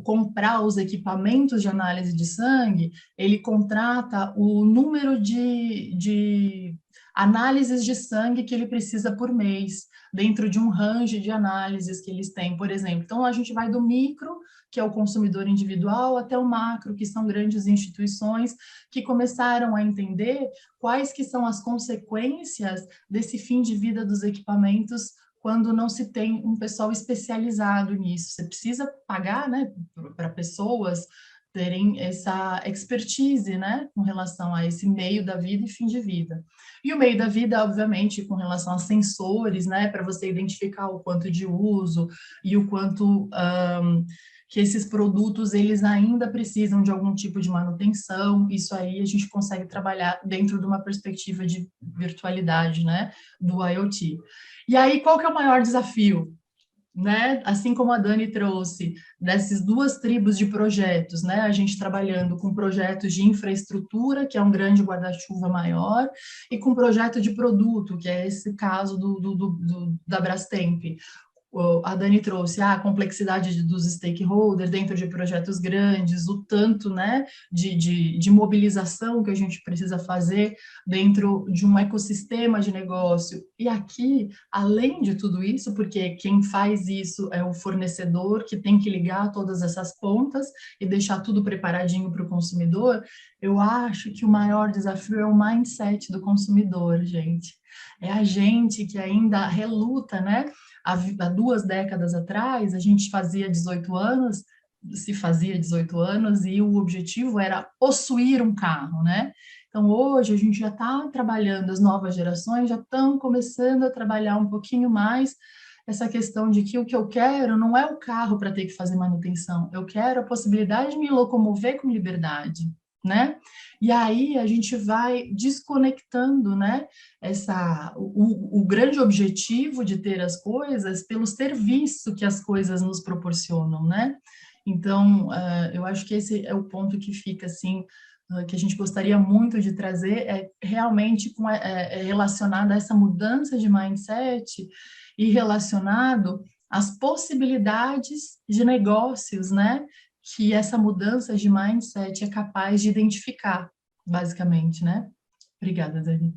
S3: comprar os equipamentos de análise de sangue, ele contrata o número de análises de sangue que ele precisa por mês, dentro de um range de análises que eles têm, por exemplo. Então, a gente vai do micro, que é o consumidor individual, até o macro, que são grandes instituições que começaram a entender quais que são as consequências desse fim de vida dos equipamentos quando não se tem um pessoal especializado nisso. Você precisa pagar, né, para pessoas terem essa expertise, né, com relação a esse meio da vida e fim de vida. E o meio da vida, obviamente, com relação a sensores, né, para você identificar o quanto de uso e o quanto que esses produtos, eles ainda precisam de algum tipo de manutenção. Isso aí a gente consegue trabalhar dentro de uma perspectiva de virtualidade, né, do IoT. E aí, qual que é o maior desafio? Né? Assim como a Dani trouxe dessas duas tribos de projetos, né? A gente trabalhando com projetos de infraestrutura, que é um grande guarda-chuva maior, e com projeto de produto, que é esse caso da Brastemp. A Dani trouxe a complexidade dos stakeholders dentro de projetos grandes, o tanto, né, de mobilização que a gente precisa fazer dentro de um ecossistema de negócio. E aqui, além de tudo isso, porque quem faz isso é o fornecedor, que tem que ligar todas essas pontas e deixar tudo preparadinho para o consumidor, eu acho que o maior desafio é o mindset do consumidor, gente. É a gente que ainda reluta, né? Há 2 décadas atrás, a gente fazia 18 anos, se fazia 18 anos, e o objetivo era possuir um carro, né? Então, hoje, a gente já está trabalhando, as novas gerações já estão começando a trabalhar um pouquinho mais essa questão de que o que eu quero não é o carro para ter que fazer manutenção, eu quero a possibilidade de me locomover com liberdade, né? E aí a gente vai desconectando, né, o grande objetivo de ter as coisas pelo serviço que as coisas nos proporcionam, né? Então, eu acho que esse é o ponto que fica, assim, que a gente gostaria muito de trazer, é realmente relacionado a essa mudança de mindset e relacionado às possibilidades de negócios, né? Que essa mudança de mindset é capaz de identificar, basicamente, né? Obrigada, Dani.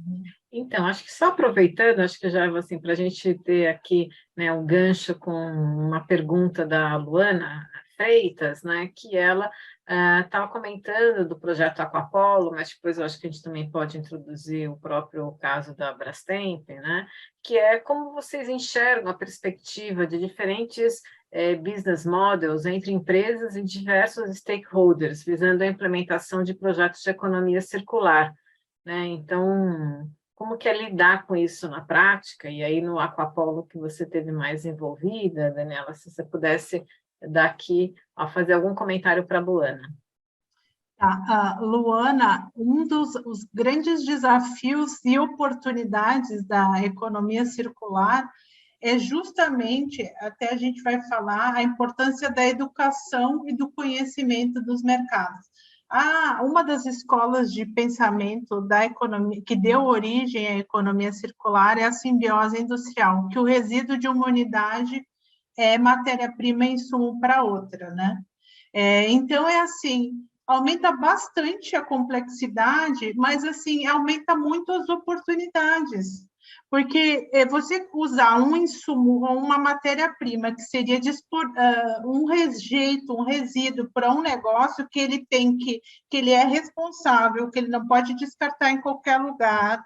S1: Então, acho que só aproveitando, acho que já assim, para a gente ter aqui, né, um gancho com uma pergunta da Luana Freitas, né, que ela estava comentando do projeto Aquapolo, mas depois eu acho que a gente também pode introduzir o próprio caso da Brastemp, né, que é como vocês enxergam a perspectiva de diferentes business models entre empresas e diversos stakeholders, visando a implementação de projetos de economia circular, né? Então, como que é lidar com isso na prática? E aí no Aquapolo que você teve mais envolvida, Daniela, se você pudesse daqui a fazer algum comentário para a Luana.
S2: Luana, um dos os grandes desafios e oportunidades da economia circular é justamente, até a gente vai falar, a importância da educação e do conhecimento dos mercados. Uma das escolas de pensamento da economia, que deu origem à economia circular, é a simbiose industrial, que o resíduo de uma unidade é matéria-prima e insumo para outra, né? Então, é assim, aumenta bastante a complexidade, mas, assim, aumenta muito as oportunidades. Porque você usar um insumo ou uma matéria-prima que seria um rejeito, um resíduo para um negócio que ele tem que ele é responsável, que ele não pode descartar em qualquer lugar,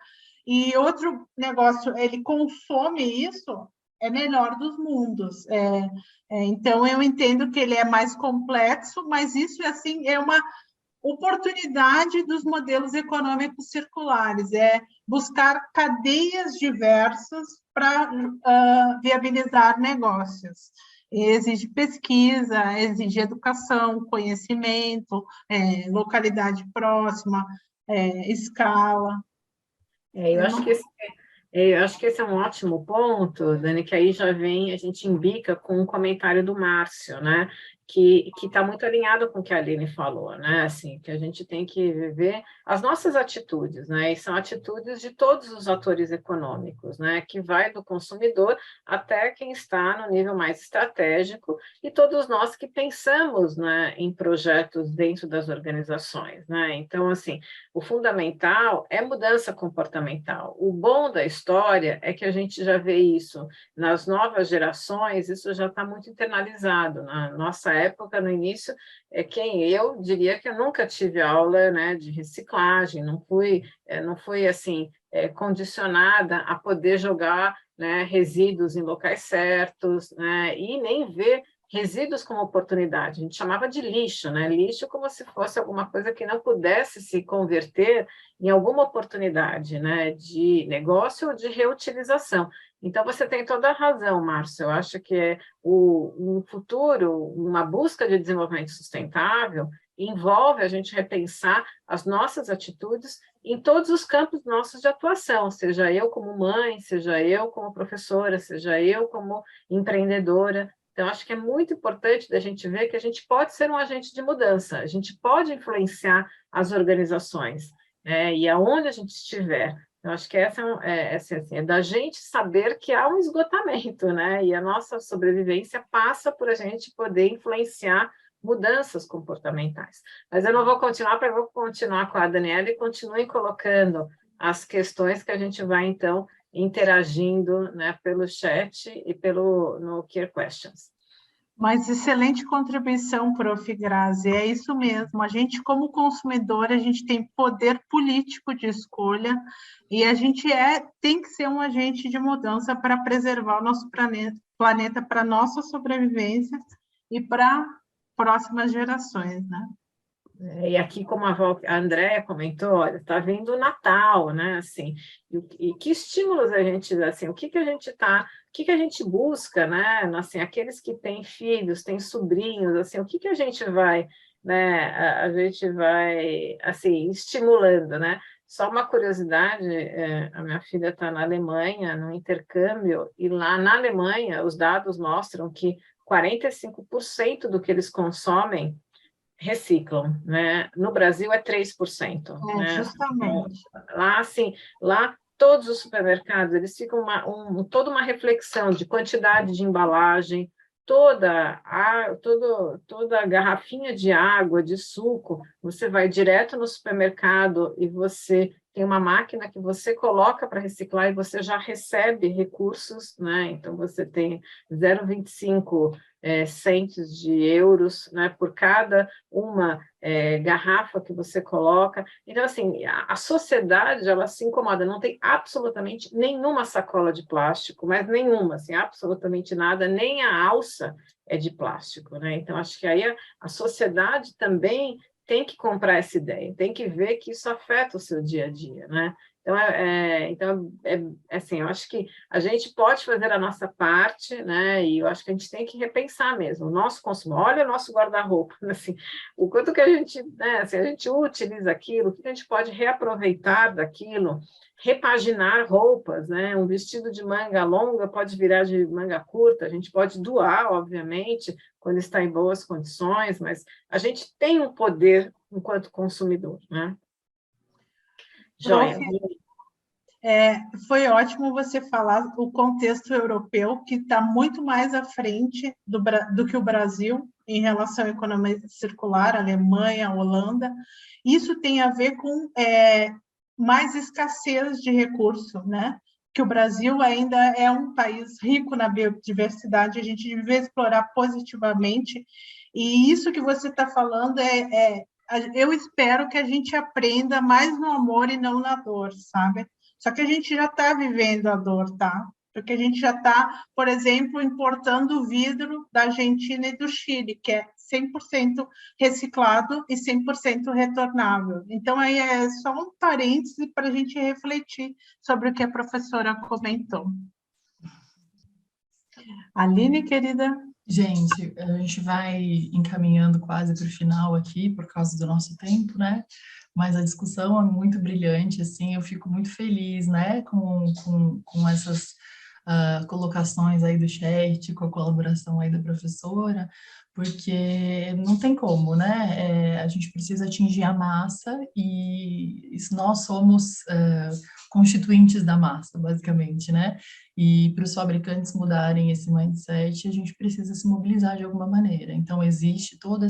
S2: e outro negócio, ele consome isso, é melhor dos mundos. Então, eu entendo que ele é mais complexo, mas isso, assim, é uma oportunidade dos modelos econômicos circulares, é buscar cadeias diversas para viabilizar negócios. Exige pesquisa, exige educação, conhecimento, localidade próxima, escala.
S1: Eu acho que esse é um ótimo ponto, Dani, que aí já vem, a gente embica com um comentário do Márcio, né? que está muito alinhado com o que a Aline falou, né? Assim, que a gente tem que viver as nossas atitudes, né? E são atitudes de todos os atores econômicos, né? Que vai do consumidor até quem está no nível mais estratégico e todos nós que pensamos, né, em projetos dentro das organizações, né? Então, assim, o fundamental é mudança comportamental. O bom da história é que a gente já vê isso nas novas gerações, isso já está muito internalizado. Na nossa época, no início, eu diria que eu nunca tive aula, né, de reciclagem, não fui assim, condicionada a poder jogar, né, resíduos em locais certos, né, e nem ver resíduos como oportunidade. A gente chamava de lixo, né, lixo como se fosse alguma coisa que não pudesse se converter em alguma oportunidade, né, de negócio ou de reutilização. Então, você tem toda a razão, Márcio. Eu acho que um futuro, uma busca de desenvolvimento sustentável, envolve a gente repensar as nossas atitudes em todos os campos nossos de atuação, seja eu como mãe, seja eu como professora, seja eu como empreendedora. Então, acho que é muito importante da gente ver que a gente pode ser um agente de mudança, a gente pode influenciar as organizações, e aonde a gente estiver. Eu acho que essa é da gente saber que há um esgotamento, né? E a nossa sobrevivência passa por a gente poder influenciar mudanças comportamentais. Mas eu não vou continuar, porque eu vou continuar com a Daniela e continuem colocando as questões que a gente vai, então, interagindo, né, pelo chat e no Q Questions.
S2: Mas excelente contribuição, Prof. Grazi, é isso mesmo. A gente, como consumidor, a gente tem poder político de escolha e a gente tem que ser um agente de mudança para preservar o nosso planeta para nossa sobrevivência e para próximas gerações, né?
S1: E aqui, como a Andréa comentou, olha, está vindo o Natal, né? Assim, e que estímulos a gente, assim, o que a gente busca, né? Assim, aqueles que têm filhos, têm sobrinhos, assim, o que a gente vai, né? A gente vai, assim, estimulando, né? Só uma curiosidade, a minha filha está na Alemanha, no intercâmbio, e lá na Alemanha os dados mostram que 45% do que eles consomem reciclam, né? No Brasil é 3%, né?
S2: Justamente.
S1: Lá, assim, lá todos os supermercados, eles ficam toda uma reflexão de quantidade de embalagem, toda a garrafinha de água, de suco, você vai direto no supermercado e você tem uma máquina que você coloca para reciclar e você já recebe recursos, né? Então, você tem 0,25 centes de euros, né, por cada uma garrafa que você coloca. Então, assim, a sociedade, ela se incomoda, não tem absolutamente nenhuma sacola de plástico, mas nenhuma, assim, absolutamente nada, nem a alça é de plástico, né? Então, acho que aí a sociedade também tem que comprar essa ideia, tem que ver que isso afeta o seu dia a dia, né? Então, assim, eu acho que a gente pode fazer a nossa parte, né? E eu acho que a gente tem que repensar mesmo o nosso consumo. Olha o nosso guarda-roupa, assim, o quanto que a gente, né? Assim, a gente utiliza aquilo, o que a gente pode reaproveitar daquilo, repaginar roupas, né? Um vestido de manga longa pode virar de manga curta, a gente pode doar, obviamente, quando está em boas condições, mas a gente tem um poder enquanto consumidor, né? Joia.
S2: Foi ótimo você falar o contexto europeu, que está muito mais à frente do que o Brasil em relação à economia circular, Alemanha, Holanda. Isso tem a ver com mais escassez de recurso, né? Que o Brasil ainda é um país rico na biodiversidade, a gente devia explorar positivamente. E isso que você está falando eu espero que a gente aprenda mais no amor e não na dor, sabe? Só que a gente já está vivendo a dor, tá? Porque a gente já está, por exemplo, importando vidro da Argentina e do Chile, que é 100% reciclado e 100% retornável. Então, aí é só um parêntese para a gente refletir sobre o que a professora comentou. Aline, querida?
S3: Gente, a gente vai encaminhando quase para o final aqui, por causa do nosso tempo, né? Mas a discussão é muito brilhante, assim, eu fico muito feliz, né, com essas colocações aí do chat, com a colaboração aí da professora, porque não tem como, né? A gente precisa atingir a massa e nós somos constituintes da massa, basicamente, né? E para os fabricantes mudarem esse mindset, a gente precisa se mobilizar de alguma maneira. Então, existe todo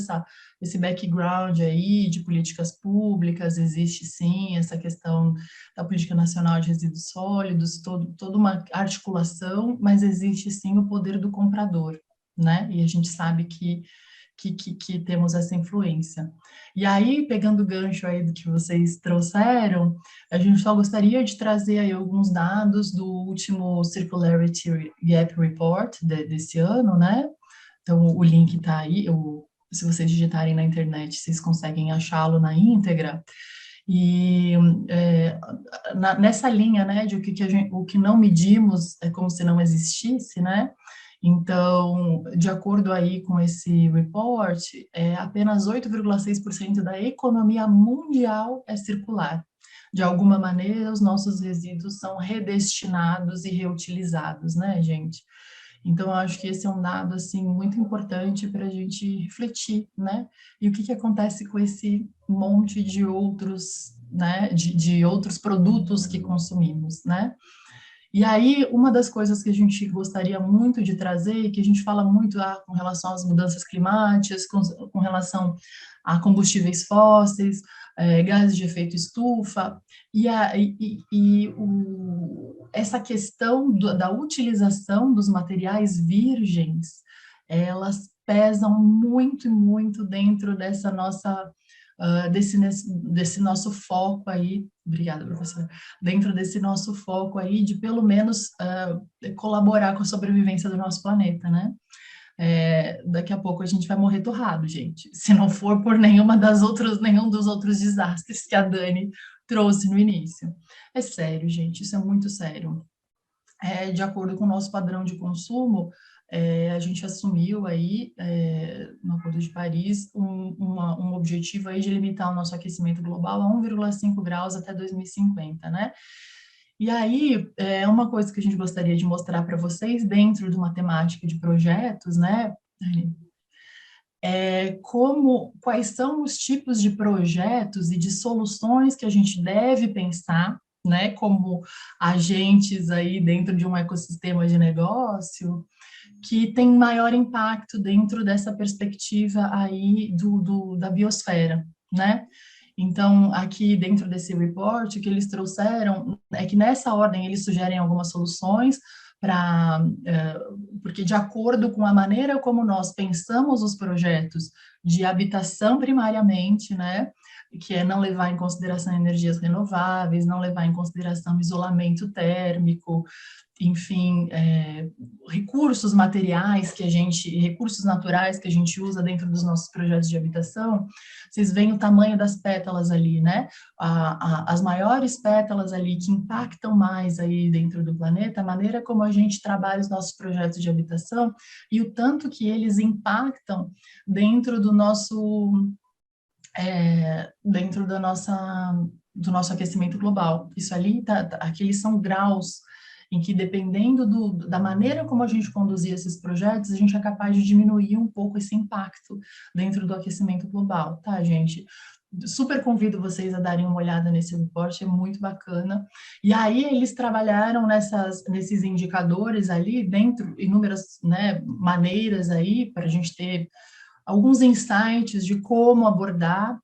S3: esse background aí de políticas públicas, existe sim essa questão da política nacional de resíduos sólidos, toda uma articulação, mas existe sim o poder do comprador, né? E a gente sabe que temos essa influência. E aí, pegando o gancho aí do que vocês trouxeram, a gente só gostaria de trazer aí alguns dados do último Circularity Gap Report desse ano, né? Então, o link está aí, se vocês digitarem na internet, vocês conseguem achá-lo na íntegra. E nessa linha, né, de o que não medimos é como se não existisse, né? Então, de acordo aí com esse report, apenas 8,6% da economia mundial é circular. De alguma maneira, os nossos resíduos são redestinados e reutilizados, né, gente? Então, eu acho que esse é um dado, assim, muito importante para a gente refletir, né? E o que acontece com esse monte de outros, né, de outros produtos que consumimos, né? E aí, uma das coisas que a gente gostaria muito de trazer, e que a gente fala muito com relação às mudanças climáticas, com relação a combustíveis fósseis, gases de efeito estufa, essa questão da utilização dos materiais virgens, elas pesam muito, muito dentro dessa nossa desse nosso foco aí, obrigada, professora, dentro desse nosso foco aí de pelo menos colaborar com a sobrevivência do nosso planeta, né? Daqui a pouco a gente vai morrer torrado, gente, se não for por nenhum dos outros desastres que a Dani trouxe no início. É sério, gente, isso é muito sério. De acordo com o nosso padrão de consumo, a gente assumiu aí, no Acordo de Paris, um objetivo aí de limitar o nosso aquecimento global a 1,5 graus até 2050, né? E aí, uma coisa que a gente gostaria de mostrar para vocês, dentro de uma temática de projetos, né, quais são os tipos de projetos e de soluções que a gente deve pensar, né, como agentes aí dentro de um ecossistema de negócio, que tem maior impacto dentro dessa perspectiva aí da biosfera, né? Então, aqui dentro desse report, o que eles trouxeram é que nessa ordem eles sugerem algumas soluções porque de acordo com a maneira como nós pensamos os projetos de habitação primariamente, né, que é não levar em consideração energias renováveis, não levar em consideração isolamento térmico, enfim, recursos materiais recursos naturais que a gente usa dentro dos nossos projetos de habitação, vocês veem o tamanho das pétalas ali, né? As maiores pétalas ali que impactam mais aí dentro do planeta, a maneira como a gente trabalha os nossos projetos de habitação e o tanto que eles impactam dentro do nosso do nosso aquecimento global. Isso ali, aqueles são graus em que, dependendo da maneira como a gente conduzir esses projetos, a gente é capaz de diminuir um pouco esse impacto dentro do aquecimento global, tá, gente? Super convido vocês a darem uma olhada nesse report, é muito bacana. E aí eles trabalharam nesses indicadores ali, dentro, inúmeras, né, maneiras aí, para a gente ter alguns insights de como abordar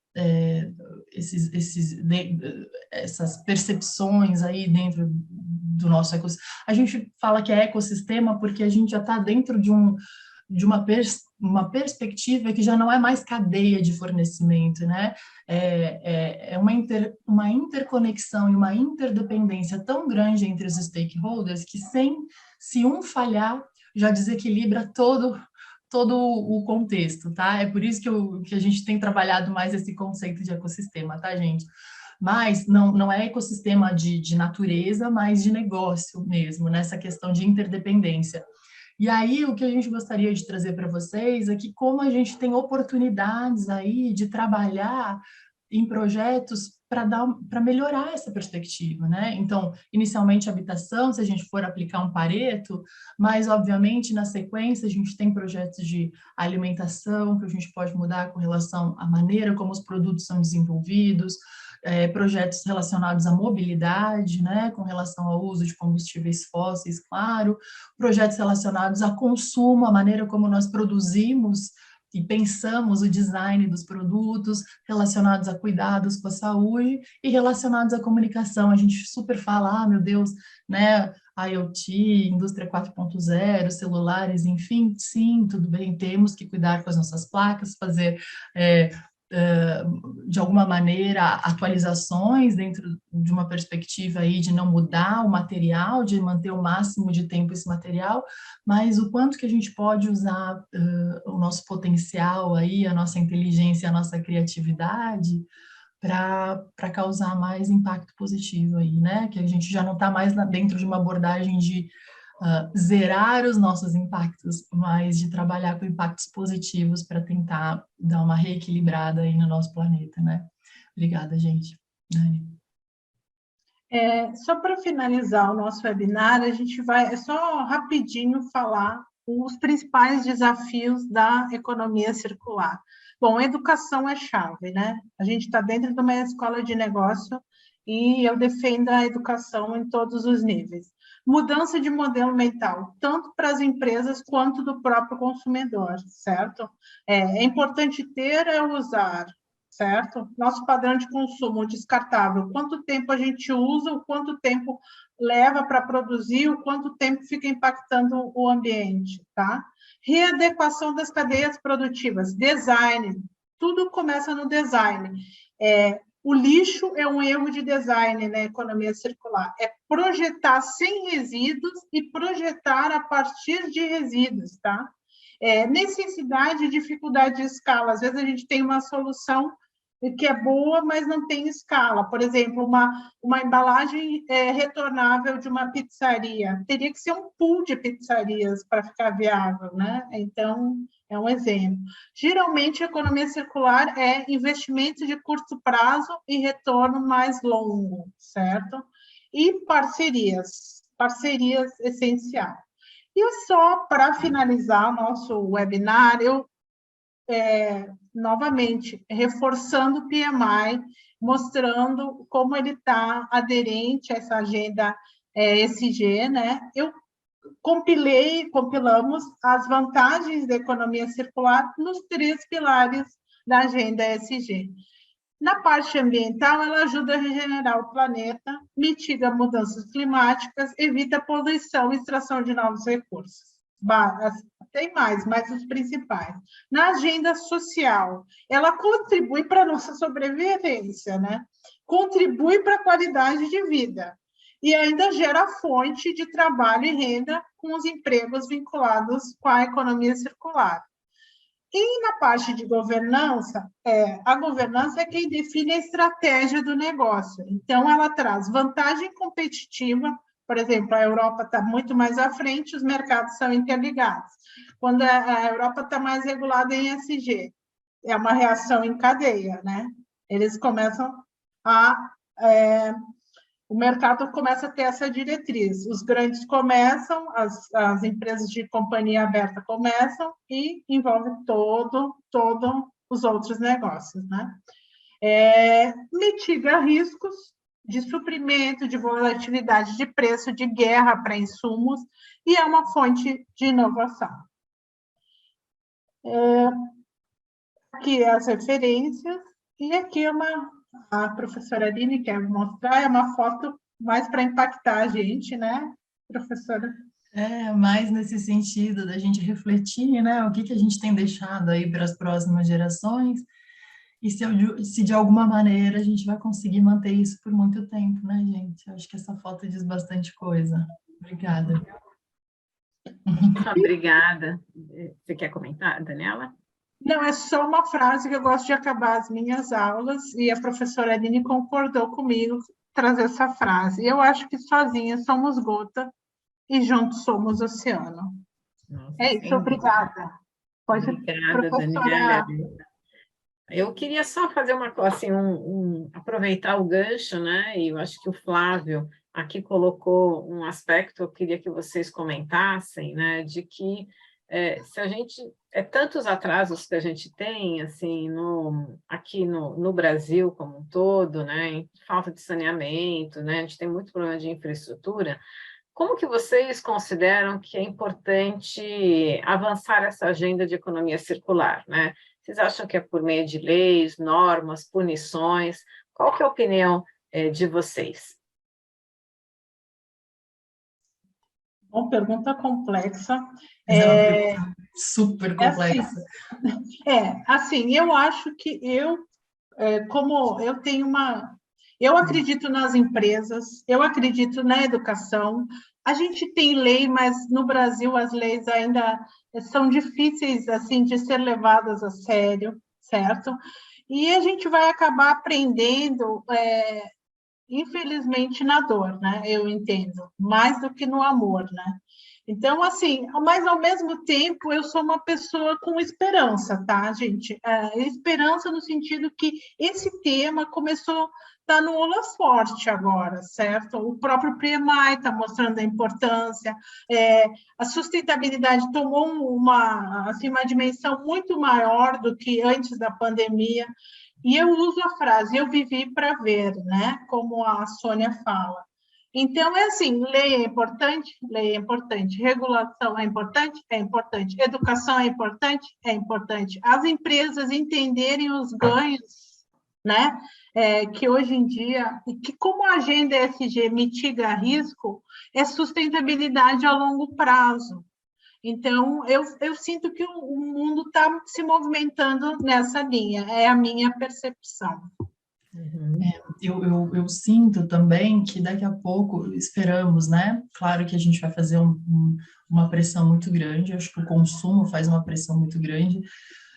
S3: essas percepções aí dentro do nosso ecossistema. A gente fala que é ecossistema porque a gente já está dentro de uma perspectiva que já não é mais cadeia de fornecimento, né? Uma interconexão e uma interdependência tão grande entre os stakeholders que se um falhar, já desequilibra todo o contexto, tá? É por isso que a gente tem trabalhado mais esse conceito de ecossistema, tá, gente? Mas não é ecossistema de natureza, mas de negócio mesmo, nessa questão de interdependência. E aí, o que a gente gostaria de trazer para vocês é que como a gente tem oportunidades aí de trabalhar em projetos para melhorar essa perspectiva, né? Então, inicialmente habitação, se a gente for aplicar um Pareto, mas obviamente na sequência a gente tem projetos de alimentação que a gente pode mudar com relação à maneira como os produtos são desenvolvidos, projetos relacionados à mobilidade, né, com relação ao uso de combustíveis fósseis, claro, projetos relacionados a consumo, a maneira como nós produzimos e pensamos o design dos produtos, relacionados a cuidados com a saúde e relacionados à comunicação. A gente super fala, meu Deus, né, IoT, indústria 4.0, celulares, enfim, sim, tudo bem, temos que cuidar com as nossas placas, fazer de alguma maneira, atualizações dentro de uma perspectiva aí de não mudar o material, de manter o máximo de tempo esse material, mas o quanto que a gente pode usar o nosso potencial aí, a nossa inteligência, a nossa criatividade para causar mais impacto positivo aí, né? Que a gente já não está mais dentro de uma abordagem de zerar os nossos impactos, mas de trabalhar com impactos positivos para tentar dar uma reequilibrada aí no nosso planeta, né? Obrigada, gente. Dani.
S2: Só para finalizar o nosso webinar, a gente vai só rapidinho falar os principais desafios da economia circular. Bom, educação é chave, né? A gente está dentro de uma escola de negócio e eu defendo a educação em todos os níveis. Mudança de modelo mental, tanto para as empresas quanto do próprio consumidor, certo? É importante ter usar, certo? Nosso padrão de consumo descartável, quanto tempo a gente usa, o quanto tempo leva para produzir, o quanto tempo fica impactando o ambiente, tá? Readequação das cadeias produtivas, design, tudo começa no design. O lixo é um erro de design na economia circular. É projetar sem resíduos e projetar a partir de resíduos, tá? Necessidade e dificuldade de escala. Às vezes a gente tem uma solução que é boa, mas não tem escala. Por exemplo, uma embalagem retornável de uma pizzaria. Teria que ser um pool de pizzarias para ficar viável, né? Então, é um exemplo. Geralmente, a economia circular é investimento de curto prazo e retorno mais longo, certo? E parcerias essenciais. E só para finalizar o nosso webinar, eu novamente, reforçando o PMI, mostrando como ele está aderente a essa agenda ESG, né? Compilamos as vantagens da economia circular nos 3 pilares da agenda ESG. Na parte ambiental, ela ajuda a regenerar o planeta, mitiga mudanças climáticas, evita poluição e extração de novos recursos. Tem mais, mas os principais. Na agenda social, ela contribui para a nossa sobrevivência, né? Contribui para a qualidade de vida e ainda gera fonte de trabalho e renda com os empregos vinculados com a economia circular. E na parte de governança, a governança é quem define a estratégia do negócio. Então, ela traz vantagem competitiva. Por exemplo, a Europa está muito mais à frente, os mercados são interligados. Quando a Europa está mais regulada em ESG, é uma reação em cadeia, né? Eles começam o mercado começa a ter essa diretriz. Os grandes começam, as empresas de companhia aberta começam e envolve todo os outros negócios, né? Mitiga riscos de suprimento, de volatilidade de preço, de guerra para insumos, e é uma fonte de inovação. Aqui as referências, e aqui a professora Aline quer mostrar, é uma foto mais para impactar a gente, né, professora?
S3: Mais nesse sentido da gente refletir, né, o que a gente tem deixado aí para as próximas gerações, e se de alguma maneira a gente vai conseguir manter isso por muito tempo, né, gente? Eu acho que essa foto diz bastante coisa. Obrigada.
S1: Obrigada. Você quer comentar, Daniela?
S2: Não, é só uma frase que eu gosto de acabar as minhas aulas, e a professora Aline concordou comigo trazer essa frase. Eu acho que sozinhas somos gota e juntos somos oceano.
S1: Nossa,
S2: É isso, obrigada.
S1: Obrigada, Daniela. Eu queria só fazer uma coisa, assim, aproveitar o gancho, né? E eu acho que o Flávio aqui colocou um aspecto, eu queria que vocês comentassem, né? De que se a gente tantos atrasos que a gente tem, assim, aqui no Brasil como um todo, né? Em falta de saneamento, né? A gente tem muito problema de infraestrutura. Como que vocês consideram que é importante avançar essa agenda de economia circular, né? Vocês acham que é por meio de leis, normas, punições? Qual que é a opinião de vocês?
S2: Bom, pergunta complexa.
S3: Mas é uma
S2: É,
S3: pergunta super
S2: é assim,
S3: complexa.
S2: eu acho que como eu tenho eu acredito nas empresas, eu acredito na educação. A gente tem lei, mas no Brasil as leis ainda são difíceis assim de ser levadas a sério, certo? E a gente vai acabar aprendendo, infelizmente, na dor, né? Eu entendo, mais do que no amor, né? Então, assim, mas ao mesmo tempo eu sou uma pessoa com esperança, tá, gente? Esperança no sentido que esse tema começou a estar no holofote agora, certo? O próprio PMI está mostrando a importância, a sustentabilidade tomou assim, uma dimensão muito maior do que antes da pandemia. E eu uso a frase, eu vivi para ver, né? Como a Sônia fala. Então, é assim, lei é importante, regulação é importante, educação é importante. As empresas entenderem os ganhos, né? Que hoje em dia, que como a agenda ESG mitiga risco, é sustentabilidade a longo prazo. Então, eu sinto que o mundo está se movimentando nessa linha, é a minha percepção.
S1: Uhum.
S3: Eu sinto também que daqui a pouco esperamos, né? Claro que a gente vai fazer uma pressão muito grande, acho que o consumo faz uma pressão muito grande,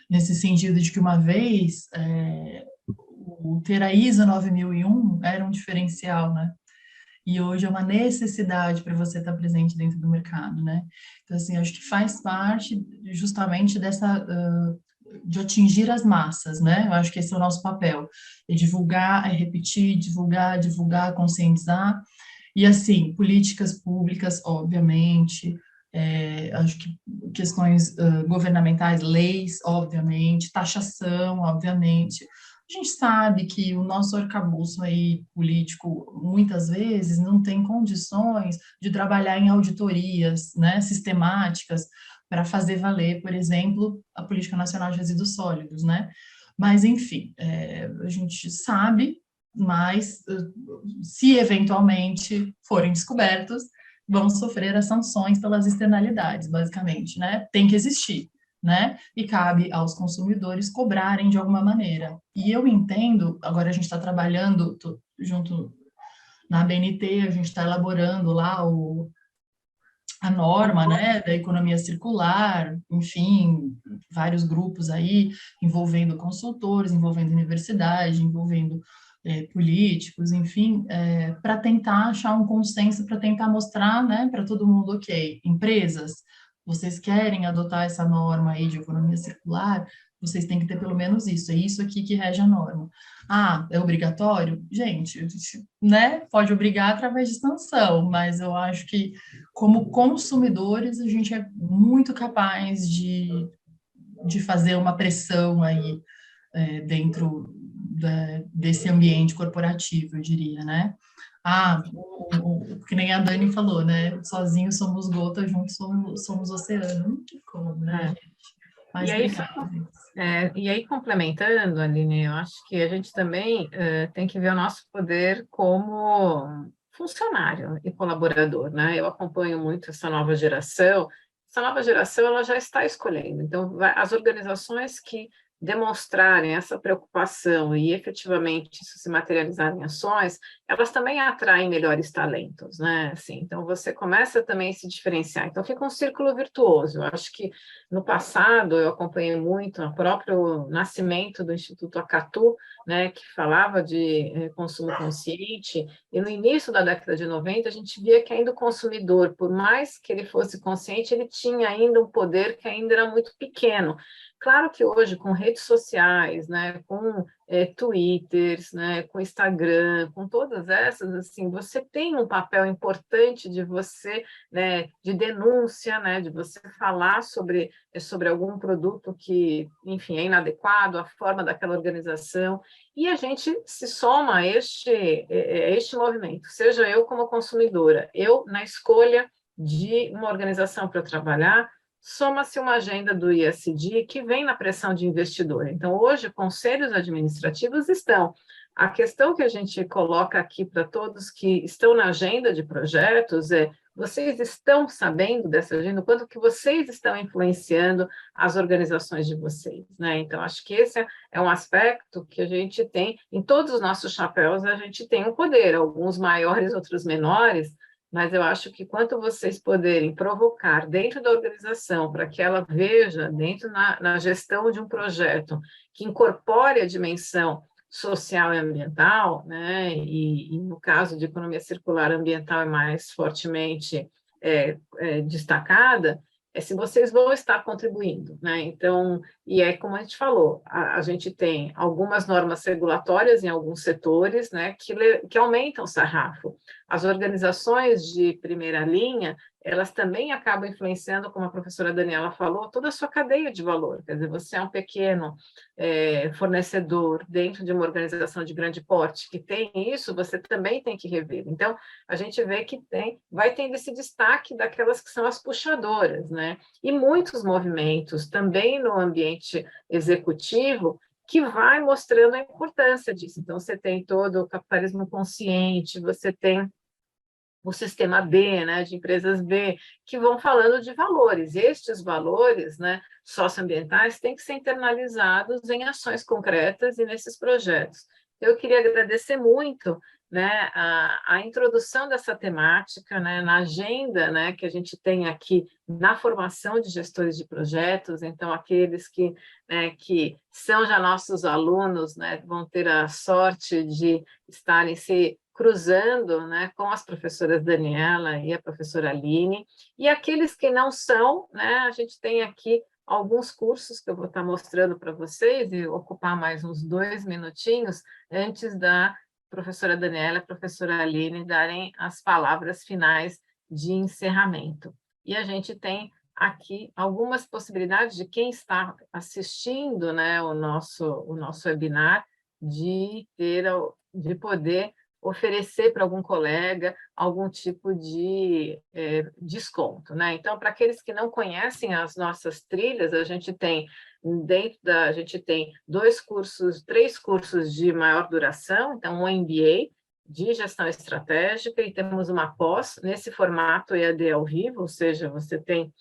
S3: nesse sentido de que uma vez o ter a ISO 9001 era um diferencial, né? E hoje é uma necessidade para você estar presente dentro do mercado, né? Então, assim, acho que faz parte justamente de atingir as massas, né? Eu acho que esse é o nosso papel, é divulgar, é repetir, divulgar, conscientizar, e assim, políticas públicas, obviamente, acho que questões governamentais, leis, obviamente, taxação, obviamente. A gente sabe que o nosso arcabouço aí político, muitas vezes, não tem condições de trabalhar em auditorias, né, sistemáticas, para fazer valer, por exemplo, a Política Nacional de Resíduos Sólidos, né? Mas, enfim, a gente sabe, mas se eventualmente forem descobertos, vão sofrer as sanções pelas externalidades, basicamente, né? Tem que existir, né? E cabe aos consumidores cobrarem de alguma maneira. E eu entendo, agora a gente está trabalhando junto na ABNT, a gente está elaborando lá a norma, né, da economia circular, enfim, vários grupos aí envolvendo consultores, envolvendo universidade, envolvendo políticos, enfim, para tentar achar um consenso, para tentar mostrar, né, para todo mundo, ok, empresas, vocês querem adotar essa norma aí de economia circular, vocês têm que ter pelo menos isso, é isso aqui que rege a norma. Ah, é obrigatório? Gente, né, pode obrigar através de sanção, mas eu acho que como consumidores, a gente é muito capaz de fazer uma pressão aí dentro desse ambiente corporativo, eu diria, né? Ah, que nem a Dani falou, né? Sozinhos somos gota, juntos somos oceano. Não tem como, né, gente?
S1: E
S3: Mas
S1: aí,
S3: obrigada.
S1: e aí, complementando, Aline, eu acho que a gente também tem que ver o nosso poder como funcionário e colaborador, né? Eu acompanho muito essa nova geração. Essa nova geração, ela já está escolhendo. Então, as organizações que demonstrarem essa preocupação e efetivamente isso se materializar em ações, elas também atraem melhores talentos, né? Assim, então, você começa também a se diferenciar. Então, fica um círculo virtuoso. Eu acho que no passado, eu acompanhei muito o próprio nascimento do Instituto Acatu, né, que falava de consumo consciente, e no início da década de 90, a gente via que ainda o consumidor, por mais que ele fosse consciente, ele tinha ainda um poder que ainda era muito pequeno. Claro que hoje, com redes sociais, né, com Twitters, né, com Instagram, com todas essas, assim, você tem um papel importante de você, né, de denúncia, né, de você falar sobre algum produto que, enfim, é inadequado, a forma daquela organização, e a gente se soma a este movimento, seja eu como consumidora, eu na escolha de uma organização para eu trabalhar, soma-se uma agenda do ISD que vem na pressão de investidor. Então, hoje, conselhos administrativos estão. A questão que a gente coloca aqui para todos que estão na agenda de projetos é: vocês estão sabendo dessa agenda? Quanto que vocês estão influenciando as organizações de vocês, né? Então, acho que esse é um aspecto que a gente tem, em todos os nossos chapéus, a gente tem um poder, alguns maiores, outros menores, mas eu acho que quanto vocês poderem provocar dentro da organização para que ela veja, dentro na gestão de um projeto, que incorpore a dimensão social e ambiental, né? E no caso de economia circular, ambiental é mais fortemente destacada, se vocês vão estar contribuindo, né? Então, e é como a gente falou, a gente tem algumas normas regulatórias em alguns setores, né, que aumentam o sarrafo. As organizações de primeira linha, elas também acabam influenciando, como a professora Daniela falou, toda a sua cadeia de valor. Quer dizer, você é um pequeno fornecedor dentro de uma organização de grande porte que tem isso, você também tem que rever. Então, a gente vê que vai tendo esse destaque daquelas que são as puxadoras, né? E muitos movimentos também no ambiente executivo que vai mostrando a importância disso. Então, você tem todo o capitalismo consciente, você tem o sistema B, né, de empresas B, que vão falando de valores. Estes valores, né, socioambientais têm que ser internalizados em ações concretas e nesses projetos. Eu queria agradecer muito, né, a introdução dessa temática, né, na agenda, né, que a gente tem aqui na formação de gestores de projetos. Então, aqueles que são já nossos alunos, né, vão ter a sorte de estarem se cruzando, né, com as professoras Daniela e a professora Aline, e aqueles que não são, né, a gente tem aqui alguns cursos que eu vou estar mostrando para vocês e ocupar mais uns 2 minutinhos antes da professora Daniela e a professora Aline darem as palavras finais de encerramento. E a gente tem aqui algumas possibilidades de quem está assistindo, né, o nosso webinar, de poder oferecer para algum colega algum tipo de desconto, né? Então, para aqueles que não conhecem as nossas trilhas, a gente tem 3 cursos de maior duração, então um MBA de gestão estratégica e temos uma pós nesse formato EAD ao vivo, ou seja, você tem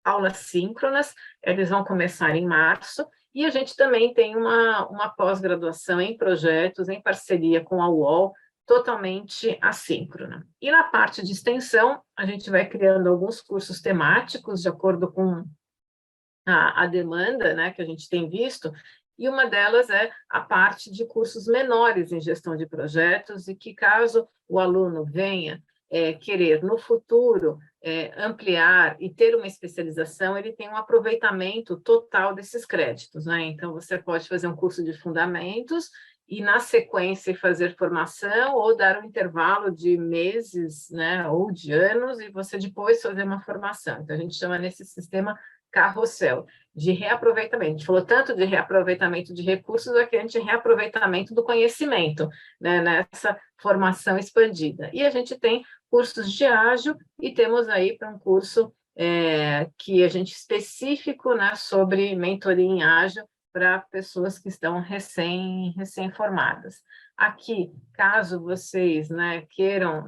S1: aulas síncronas, eles vão começar em março. E a gente também tem uma pós-graduação em projetos, em parceria com a UOL, totalmente assíncrona. E na parte de extensão, a gente vai criando alguns cursos temáticos, de acordo com a demanda, né, que a gente tem visto, e uma delas é a parte de cursos menores em gestão de projetos, e que caso o aluno venha querer, no futuro, ampliar e ter uma especialização, ele tem um aproveitamento total desses créditos, né? Então, você pode fazer um curso de fundamentos e, na sequência, fazer formação ou dar um intervalo de meses, né, ou de anos, e você depois fazer uma formação. Então, a gente chama nesse sistema carrossel, de reaproveitamento. A gente falou tanto de reaproveitamento de recursos, aqui a gente reaproveitamento do conhecimento, né, nessa formação expandida. E a gente tem cursos de ágil e temos aí para um curso que a gente específico, né, sobre mentoria em ágil para pessoas que estão recém-formadas. Aqui, caso vocês, né, queiram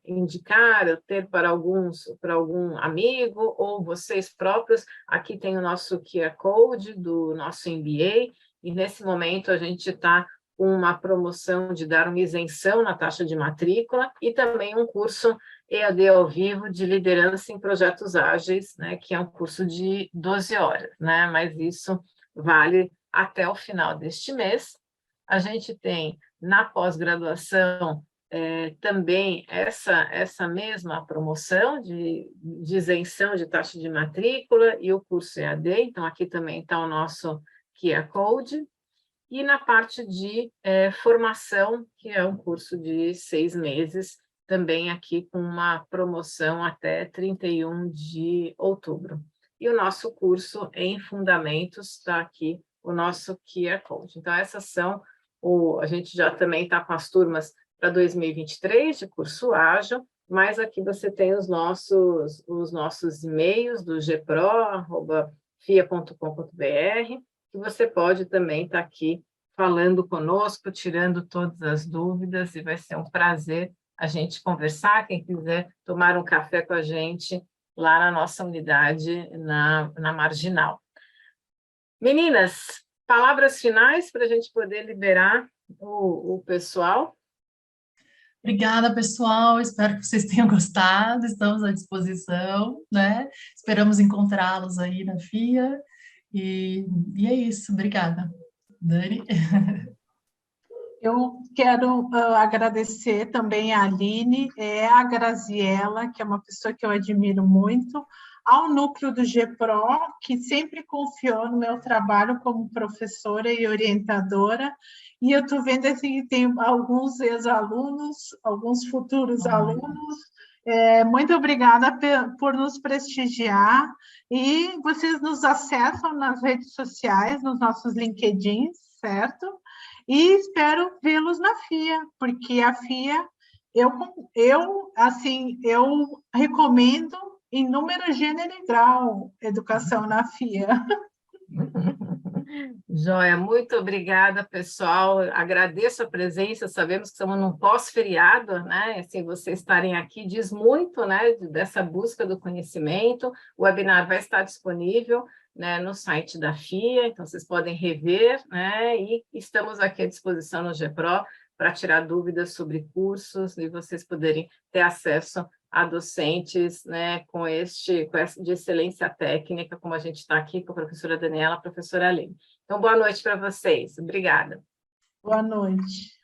S1: indicar, ou ter para algum amigo, ou vocês próprios, aqui tem o nosso QR Code do nosso MBA, e nesse momento a gente está com uma promoção de dar uma isenção na taxa de matrícula, e também um curso EAD ao vivo de liderança em projetos ágeis, né, que é um curso de 12 horas, né, mas isso vale até o final deste mês. A gente tem, na pós-graduação, também essa mesma promoção de isenção de taxa de matrícula e o curso EAD, então aqui também está o nosso QR Code, e na parte de formação, que é um curso de 6 meses, também aqui com uma promoção até 31 de outubro. E o nosso curso em Fundamentos, está aqui o nosso QR Code. Então, essas são, a gente já também está com as turmas para 2023 de curso ágil, mas aqui você tem os nossos e-mails do gpro@fia.com.br, que você pode também estar aqui falando conosco, tirando todas as dúvidas, e vai ser um prazer a gente conversar. Quem quiser tomar um café com a gente lá na nossa unidade, na Marginal. Meninas, palavras finais para a gente poder liberar o pessoal.
S3: Obrigada, pessoal. Espero que vocês tenham gostado. Estamos à disposição, né? Esperamos encontrá-los aí na FIA. E é isso. Obrigada. Dani?
S2: Eu quero agradecer também a Aline, a Graziella, que é uma pessoa que eu admiro muito, ao núcleo do GPRO, que sempre confiou no meu trabalho como professora e orientadora, e eu estou vendo assim, que tem alguns ex-alunos, alguns futuros alunos. Muito obrigada por nos prestigiar, e vocês nos acessam nas redes sociais, nos nossos LinkedIns, certo? E espero vê-los na FIA, porque a FIA, eu recomendo em número, gênero e grau educação na FIA.
S1: Joia, muito obrigada, pessoal. Agradeço a presença, sabemos que estamos num pós-feriado, né? Assim, vocês estarem aqui diz muito, né, dessa busca do conhecimento. O webinar vai estar disponível, né, no site da FIA, então vocês podem rever, né? E estamos aqui à disposição no GPRO para tirar dúvidas sobre cursos e vocês poderem ter acesso a docentes, né, com de excelência técnica, como a gente está aqui com a professora Daniela, a professora Aline. Então, boa noite para vocês. Obrigada.
S2: Boa noite.